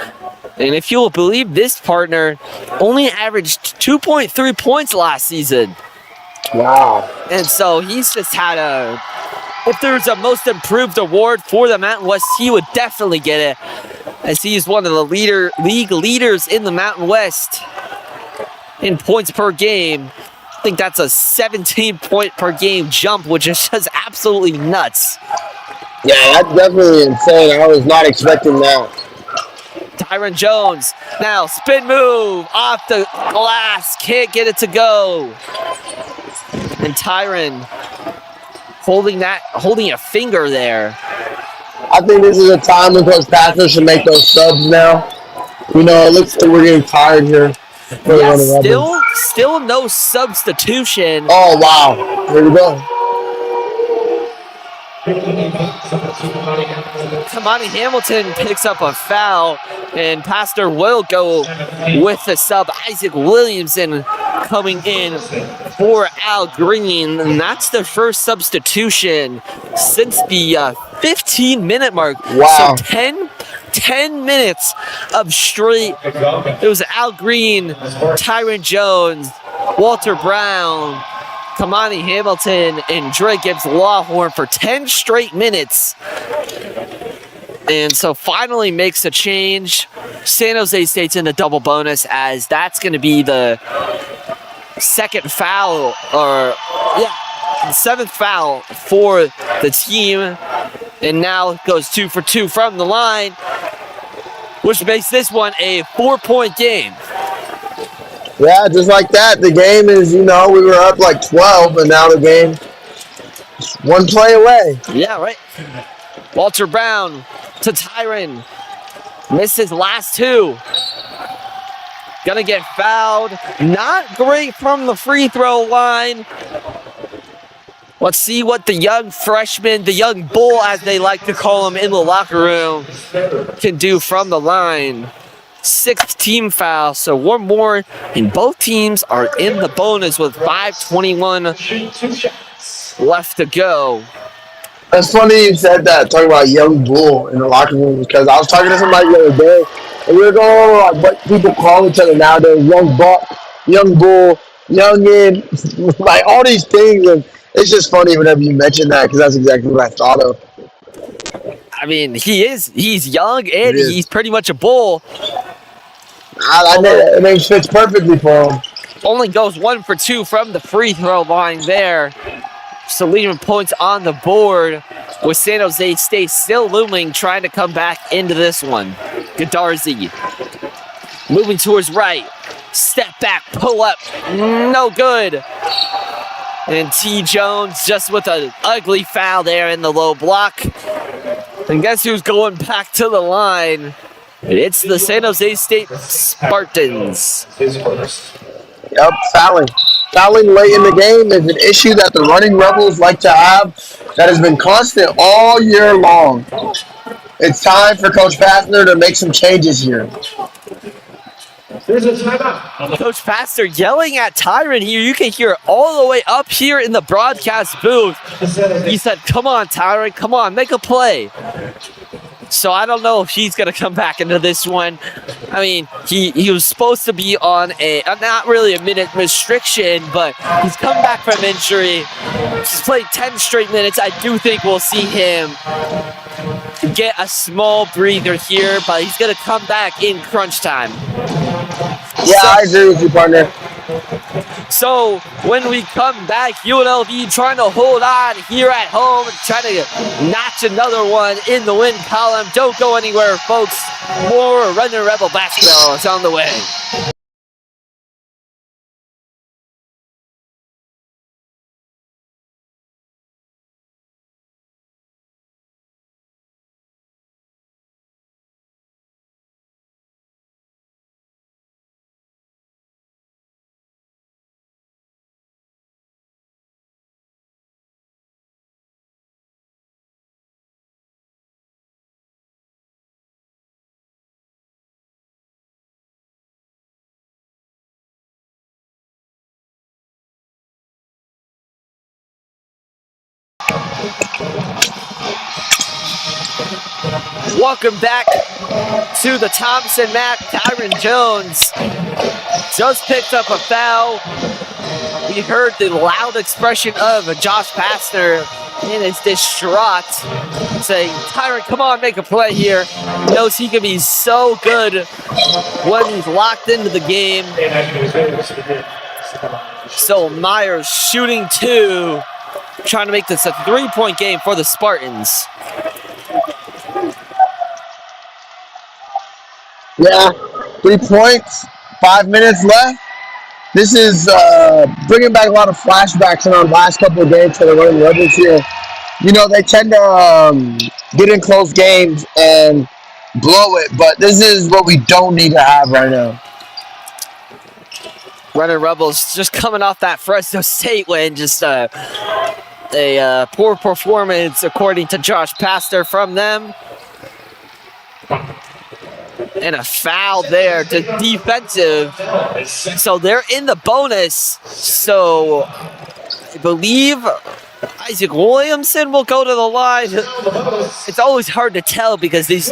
Speaker 2: And if you'll believe this, partner, only averaged 2.3 points last season.
Speaker 3: Wow.
Speaker 2: And so he's just had if there's a most improved award for the Mountain West, he would definitely get it, as he is one of the league leaders in the Mountain West in points per game. I think that's a 17-point per game jump, which is just absolutely nuts.
Speaker 3: Yeah, that's definitely insane. I was not expecting that.
Speaker 2: Tyron Jones, now spin move off the glass, can't get it to go. And Tyron holding a finger there.
Speaker 3: I think this is a time when Coach Pastor should make those subs now. You know, it looks like we're getting tired here.
Speaker 2: Yeah, still no substitution.
Speaker 3: Oh, wow. Here we go.
Speaker 2: Kamani Hamilton picks up a foul, and Pastor will go with the sub. Isaac Williamson coming in for Al Green, and that's the first substitution since the 15-minute mark.
Speaker 3: Wow.
Speaker 2: So 10 minutes of straight. It was Al Green, Tyron Jones, Walter Brown, Kamani Hamilton, and Dre Gibbs Lawhorn for 10 straight minutes. And so finally makes a change. San Jose State's in a double bonus, as that's going to be the second foul, the 7th foul for the team. And now it goes 2 for 2 from the line, which makes this one a 4-point game.
Speaker 3: Yeah, just like that. The game is, we were up like 12, and now the game is 1 play away.
Speaker 2: Yeah, right. Walter Brown to Tyron. Missed his last 2. Gonna get fouled. Not great from the free throw line. Let's see what the young freshman, the young bull as they like to call him in the locker room, can do from the line. 6th team foul, so one more, and both teams are in the bonus with 5:21 left to go.
Speaker 3: It's funny you said that, talking about young bull in the locker room, because I was talking to somebody the other day, and we were going over like what people call each other nowadays: young buck, young bull, youngin, like all these things. And it's just funny whenever you mention that, because that's exactly what I thought of.
Speaker 2: I mean, he's young and
Speaker 3: He is.
Speaker 2: he's pretty much a bull.
Speaker 3: It name fits perfectly for him.
Speaker 2: Only goes 1 for 2 from the free throw line there. So leaving points on the board with San Jose State still looming, trying to come back into this one. Godarzi moving towards right. Step back, pull up. No good. And T. Jones just with an ugly foul there in the low block. And guess who's going back to the line? It's the San Jose State Spartans.
Speaker 3: Yep, fouling. Fouling late in the game is an issue that the Running Rebels like to have that has been constant all year long. It's time for Coach Pastner to make some changes here.
Speaker 1: There's a timeout.
Speaker 2: Coach Pastor yelling at Tyron here. You can hear it all the way up here in the broadcast booth. He said, come on, Tyron, come on, make a play. So I don't know if he's going to come back into this one. I mean, he was supposed to be on not really a minute restriction, but he's come back from injury. He's played 10 straight minutes. I do think we'll see him get a small breather here, but he's going to come back in crunch time.
Speaker 3: Yeah, I agree with you, partner.
Speaker 2: So when we come back, UNLV trying to hold on here at home and trying to notch another one in the win column. Don't go anywhere, folks. More Runnin Rebel basketball is on the way. Welcome back to the Thompson Mac. Tyron Jones just picked up a foul. We heard the loud expression of Josh Pastner and is distraught, saying, Tyron, come on, make a play here. He knows he can be so good when he's locked into the game. So Myers shooting 2, trying to make this a 3-point game for the Spartans.
Speaker 3: Yeah, 3 points, 5 minutes left. This is bringing back a lot of flashbacks in our last couple of games for the Running Rebels here. You know, they tend to get in close games and blow it, but this is what we don't need to have right now.
Speaker 2: Runnin Rebels just coming off that Fresno State win, just a poor performance according to Josh Pastner from them. And a foul there to defensive. So they're in the bonus. So I believe Isaac Williamson will go to the line. It's always hard to tell because these,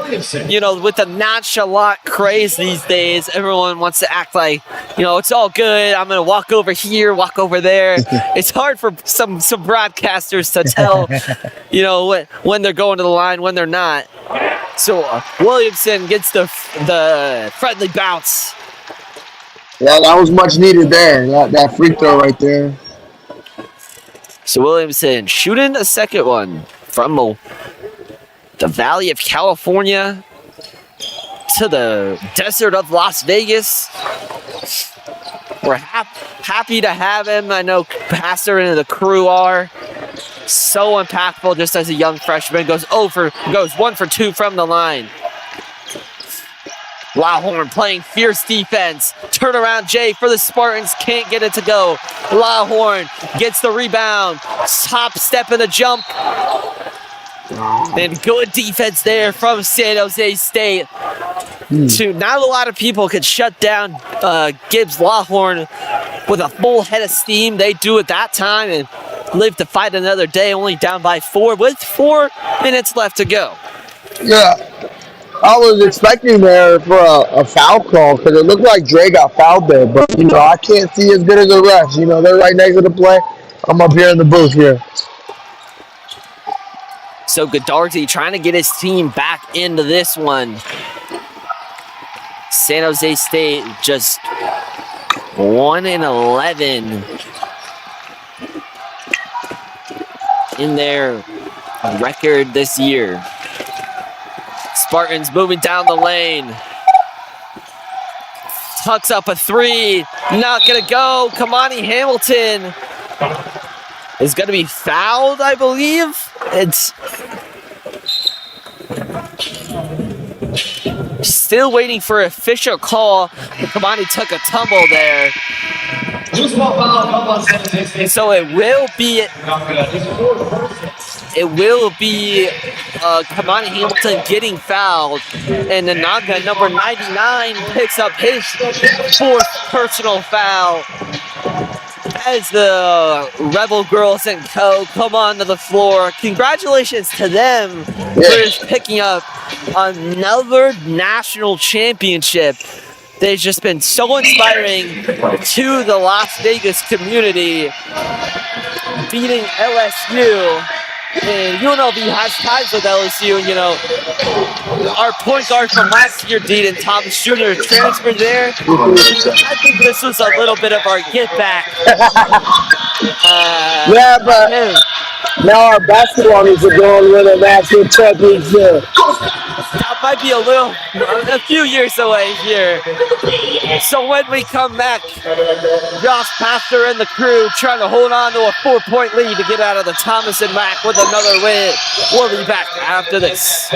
Speaker 2: you know, with the nonchalant craze these days, everyone wants to act like, you know, it's all good. I'm going to walk over here, walk over there. It's hard for some broadcasters to tell, you know, when they're going to the line, when they're not. So Williamson gets the friendly bounce.
Speaker 3: Yeah, that was much needed there. That free throw right there.
Speaker 2: So Williamson shooting a second one from the Valley of California to the desert of Las Vegas. We're happy to have him. I know Pastor and the crew are. So impactful just as a young freshman. Goes 1 for 2 from the line. Lawhorn playing fierce defense. Turnaround Jay for the Spartans. Can't get it to go. Lawhorn gets the rebound. Top step in the jump. And good defense there from San Jose State. Not a lot of people could shut down Gibbs Lawhorn with a full head of steam. They do it that time and live to fight another day, only down by 4 with 4 minutes left to go.
Speaker 3: Yeah, I was expecting there for a foul call because it looked like Dre got fouled there, but I can't see as good as the refs. They're right next to the play. I'm up here in the booth here.
Speaker 2: So Godarzi trying to get his team back into this one. San Jose State just 1-11 in their record this year. Spartans moving down the lane. Tucks up a 3. Not going to go. Kamani Hamilton is going to be fouled, I believe. It's still waiting for an official call. Kamani took a tumble there. So it will be Kamani Hamilton getting fouled, and Nanaga, number 99, picks up his 4th personal foul as the Rebel Girls and Co. come onto the floor. Congratulations to them for picking up another national championship. They've just been so inspiring to the Las Vegas community, beating LSU. And UNLV has ties with LSU. Our point guard from last year, Dean Thomas Jr., transferred there. I think this was a little bit of our get back.
Speaker 3: Yeah, but now our basketball needs to go and win a national championship.
Speaker 2: That might be a few years away here. So when we come back, Josh Pastor and the crew trying to hold on to a 4-point lead to get out of the Thomas and Mack with another win. We'll be back after this.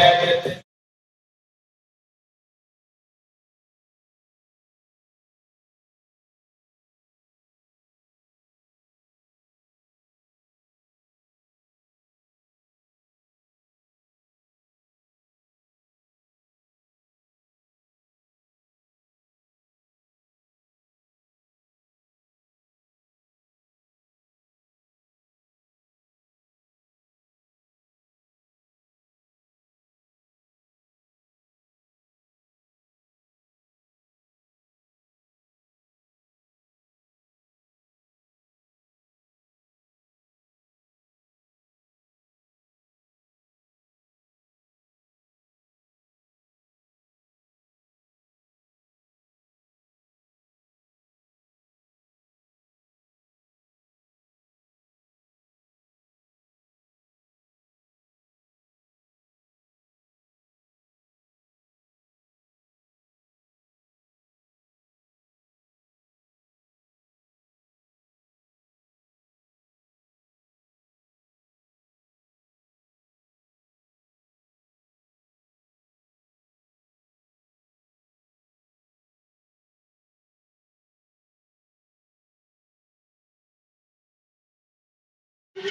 Speaker 2: In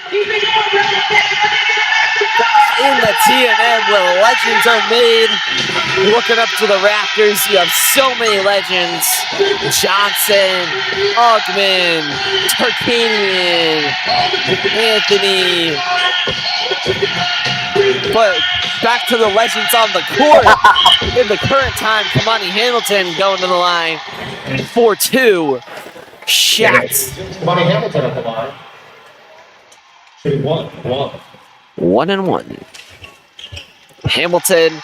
Speaker 2: the TNM where legends are made. Looking up to the rafters, you have so many legends. Johnson, Augman, Tarkanian, Anthony. But back to the legends on the court. In the current time, Kamani Hamilton going to the line. 4-2. Shots.
Speaker 4: Kamani Hamilton at the line. 1-1.
Speaker 2: 1-1. Hamilton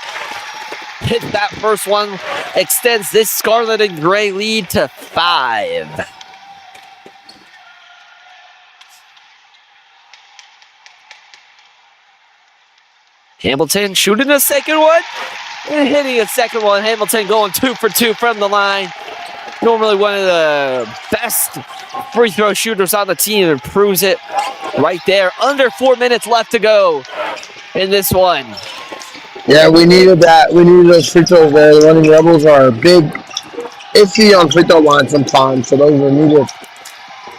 Speaker 2: hits that first one, extends this scarlet and gray lead to 5. Hamilton shooting a second one and hitting a second one. Hamilton going 2 for 2 from the line. Normally one of the best free throw shooters on the team, and proves it right there. Under 4 minutes left to go in this one.
Speaker 3: Yeah, we needed that. We needed those free throws there. The Running Rebels are big iffy on free throw line sometimes, so those are needed.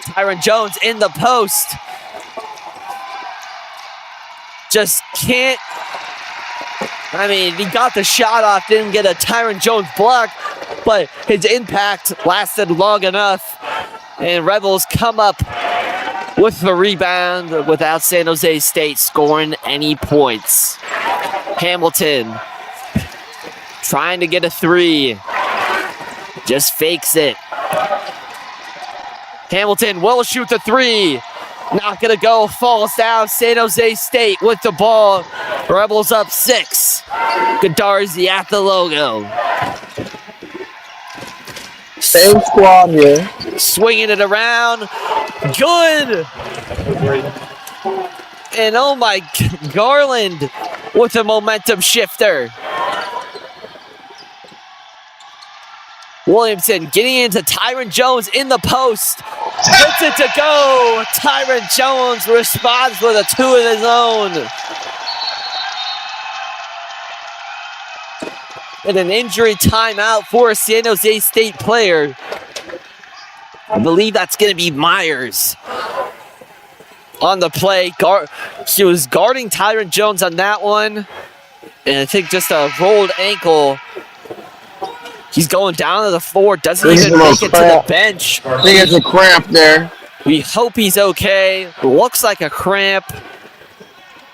Speaker 2: Tyron Jones in the post. Just can't. I mean, he got the shot off, didn't get a Tyron Jones block, but his impact lasted long enough. And Rebels come up with the rebound without San Jose State scoring any points. Hamilton trying to get a three. Just fakes it. Hamilton will shoot the three. Not gonna go, falls down. San Jose State with the ball. Rebels up 6. Godarzi at the logo.
Speaker 3: Same squad here.
Speaker 2: Swinging it around. Good. And oh my, Garland with a momentum shifter. Williamson getting into Tyron Jones in the post. Gets it to go. Tyron Jones responds with a 2 of his own. And an injury timeout for a San Jose State player. I believe that's going to be Myers on the play. He was guarding Tyron Jones on that one. And I think just a rolled ankle. He's going down to the floor, doesn't even make it to the bench.
Speaker 3: I think it's a cramp there.
Speaker 2: We hope he's okay. Looks like a cramp,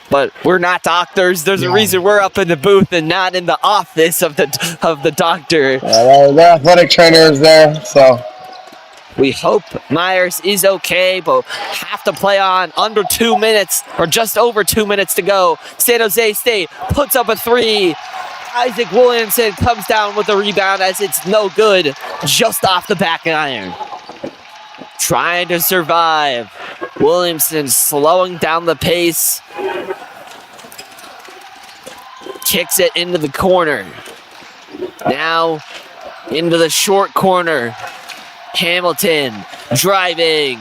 Speaker 2: but we're not doctors. There's a reason we're up in the booth and not in the office of the doctor.
Speaker 3: The athletic trainer is there, so.
Speaker 2: We hope Myers is okay, but have to play on under 2 minutes, or just over 2 minutes to go. San Jose State puts up a three. Isaac Williamson comes down with the rebound as it's no good, just off the back iron. Trying to survive. Williamson slowing down the pace. Kicks it into the corner. Now into the short corner. Hamilton driving.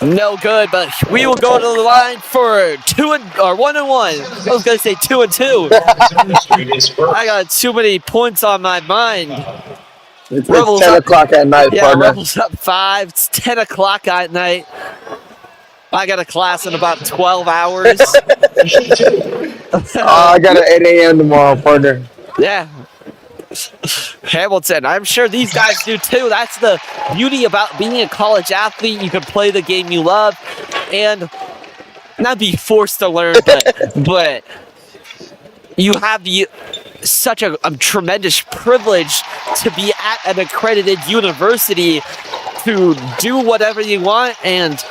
Speaker 2: No good, but we will go to the line for 1 and 1. I was gonna say 2 and 2. I got too many points on my mind.
Speaker 3: It's 10 o'clock at night, partner.
Speaker 2: Rebels up 5. It's 10 o'clock at night. I got a class in about 12 hours.
Speaker 3: I got an 8 a.m. tomorrow, partner.
Speaker 2: Yeah. Hamilton, I'm sure these guys do too. That's the beauty about being a college athlete. You can play the game you love and not be forced to learn, but you have such a tremendous privilege to be at an accredited university to do whatever you want and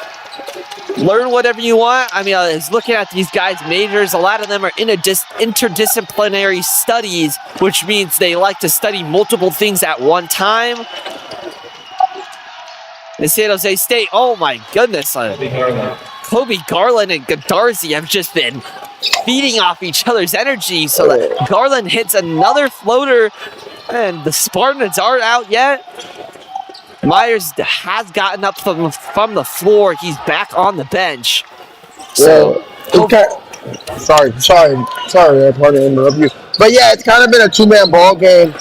Speaker 2: learn whatever you want. I mean, I was looking at these guys' majors. A lot of them are interdisciplinary studies, which means they like to study multiple things at one time. And San Jose State, oh my goodness. Kobe Garland and Godarzi have just been feeding off each other's energy. So that Garland hits another floater, and the Spartans aren't out yet. Myers has gotten up from the floor. He's back on the bench. So,
Speaker 3: sorry, I probably interrupt you. But yeah, it's kind of been a 2-man ball game,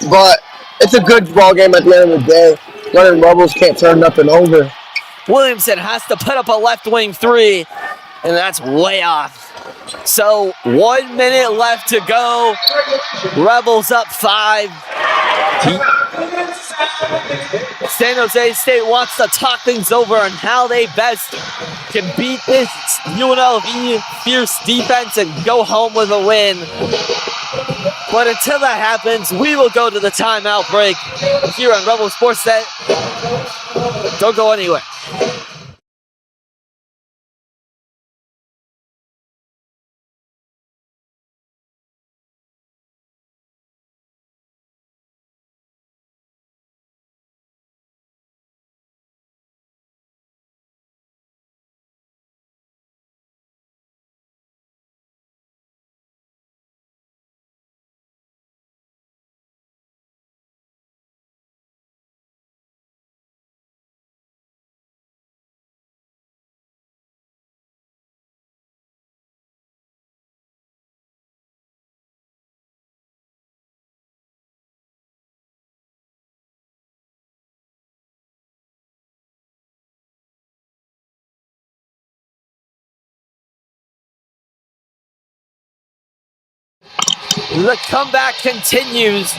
Speaker 3: but it's a good ball game at the end of the day. Running Rebels can't turn nothing over.
Speaker 2: Williamson has to put up a left wing three, and that's way off. So 1 minute left to go. Rebels up 5. San Jose State wants to talk things over on how they best can beat this UNLV fierce defense and go home with a win. But until that happens, we will go to the timeout break here on Rebel Sports Net. Don't go anywhere. The comeback continues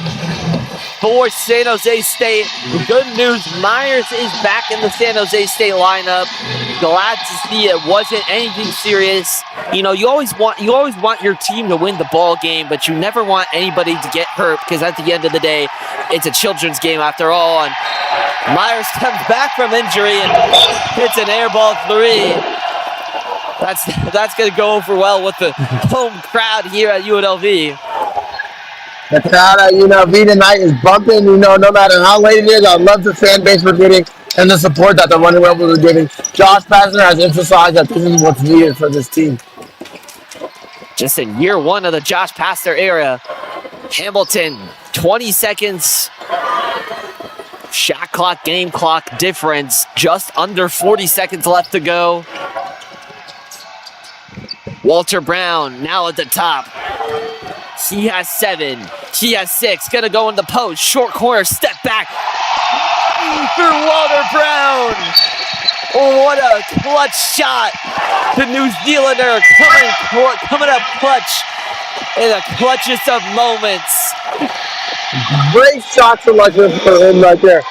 Speaker 2: for San Jose State. Good news, Myers is back in the San Jose State lineup. Glad to see it wasn't anything serious. You know, you always want your team to win the ball game, but you never want anybody to get hurt, because at the end of the day, it's a children's game after all. And Myers comes back from injury and hits an air ball three. That's going to go over well with the home crowd here at UNLV.
Speaker 3: The crowd at UNLV tonight is bumping. No matter how late it is, I love the fan base we're getting and the support that the Runnin Rebels are giving. Josh Pastner has emphasized that this is what's needed for this team.
Speaker 2: Just in year one of the Josh Pastner era, Hamilton, 20 seconds. Shot clock, game clock difference, just under 40 seconds left to go. Walter Brown now at the top. He has 7. He has 6. Gonna go in the post. Short corner, step back. Through Walter Brown. Oh, what a clutch shot. The New Zealander coming up clutch in the clutchest of moments.
Speaker 3: Great shot selection for him right there.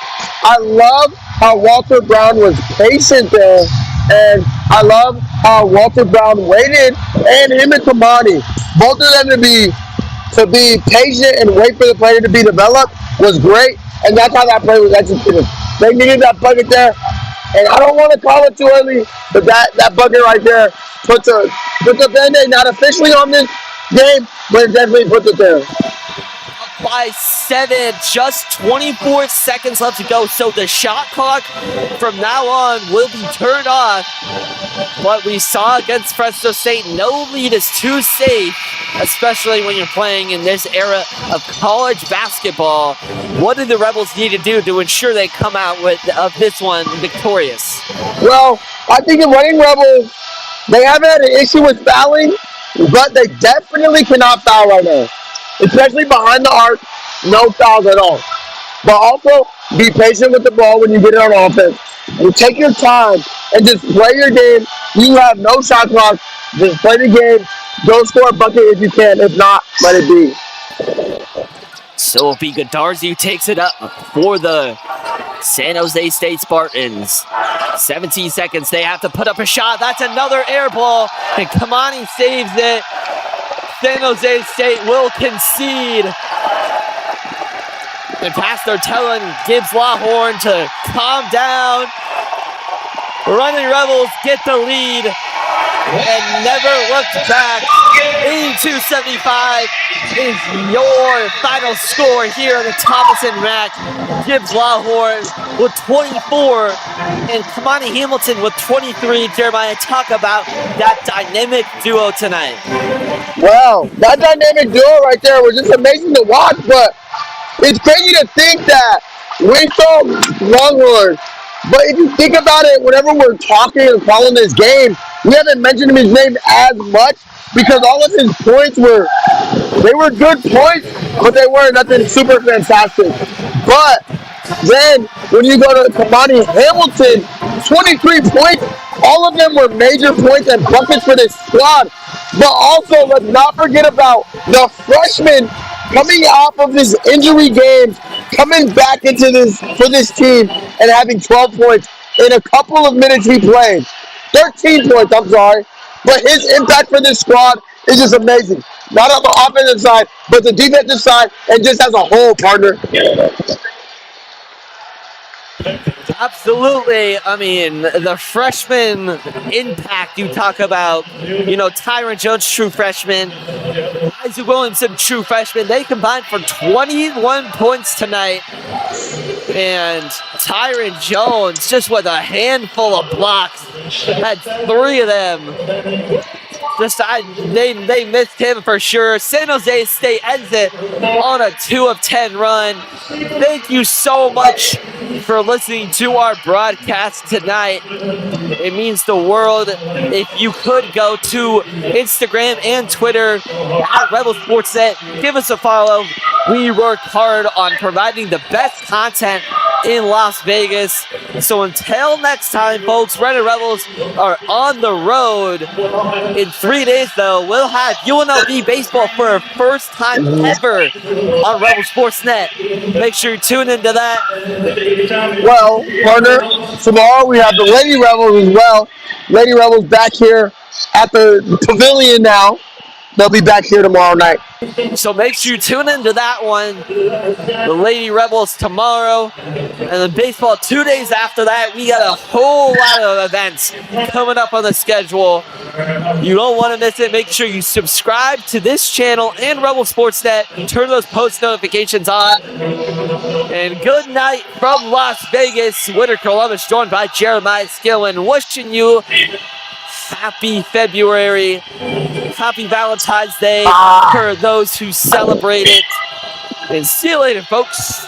Speaker 3: I love how Walter Brown was patient there, and I love how Walter Brown waited, and him and Kamani, both of them to be patient and wait for the player to be developed was great, and that's how that play was executed. They needed that bucket there, and I don't want to call it too early, but that bucket right there puts a Band-Aid not officially on this game, but it definitely puts it there.
Speaker 2: By 7, just 24 seconds left to go, so the shot clock from now on will be turned off. What we saw against Fresno State, no lead is too safe, especially when you're playing in this era of college basketball. What do the Rebels need to do to ensure they come out of this one victorious?
Speaker 3: Well, I think the Runnin Rebels, they haven't had an issue with fouling, but they definitely cannot foul right now. Especially behind the arc, no fouls at all. But also, be patient with the ball when you get it on offense. And take your time and just play your game. You have no shot clock. Just play the game. Go score a bucket if you can. If not, let it be.
Speaker 2: Sophie Godarzu takes it up for the San Jose State Spartans. 17 seconds. They have to put up a shot. That's another air ball. And Kamani saves it. San Jose State will concede. And Pastor telling Gibbs Lawhorn to calm down. Runnin Rebels get the lead and never looked back. 82-75 is your final score here at the Thomas & Mack. Gibbs Lawhorn with 24 and Kamani Hamilton with 23. Jeremiah, talk about that dynamic duo tonight.
Speaker 3: Wow, that dynamic duo right there was just amazing to watch, but it's crazy to think that we saw Longhorn. But if you think about it, whenever we're talking and calling this game, we haven't mentioned his name as much because all of his points were good points, but they weren't nothing super fantastic. But then when you go to Kamani Hamilton, 23 points, all of them were major points and buckets for this squad. But also, let's not forget about the freshman coming off of his injury games, coming back into this for this team and having 12 points in a couple of minutes he played. 13 points, I'm sorry. But his impact for this squad is just amazing. Not on the offensive side, but the defensive side, and just as a whole, partner.
Speaker 2: Absolutely. I mean, the freshman impact you talk about, Tyron Jones, true freshman, Isaac Williamson, true freshman, they combined for 21 points tonight. And Tyron Jones, just with a handful of blocks, had 3 of them. They missed him for sure. San Jose State ends it on a 2 of 10 run. Thank you so much for listening to our broadcast tonight. It means the world if you could go to Instagram and Twitter at Rebel Sportsnet. Give us a follow. We work hard on providing the best content in Las Vegas. So until next time, folks, Runnin Rebels are on the road. In 3 days, though, we'll have UNLV baseball for our first time ever on Rebel Sports Net. Make sure you tune into that.
Speaker 3: Well, partner, tomorrow we have the Lady Rebels as well. Lady Rebels back here at the pavilion now. They'll be back here tomorrow night.
Speaker 2: So make sure you tune into that one. The Lady Rebels tomorrow. And then baseball 2 days after that. We got a whole lot of events coming up on the schedule. You don't want to miss it. Make sure you subscribe to this channel and Rebel Sportsnet. Turn those post notifications on. And good night from Las Vegas. Winter Columbus joined by Jeremiah Skillen. Wishing you happy February. Happy Valentine's Day for those who celebrate it. And see you later, folks.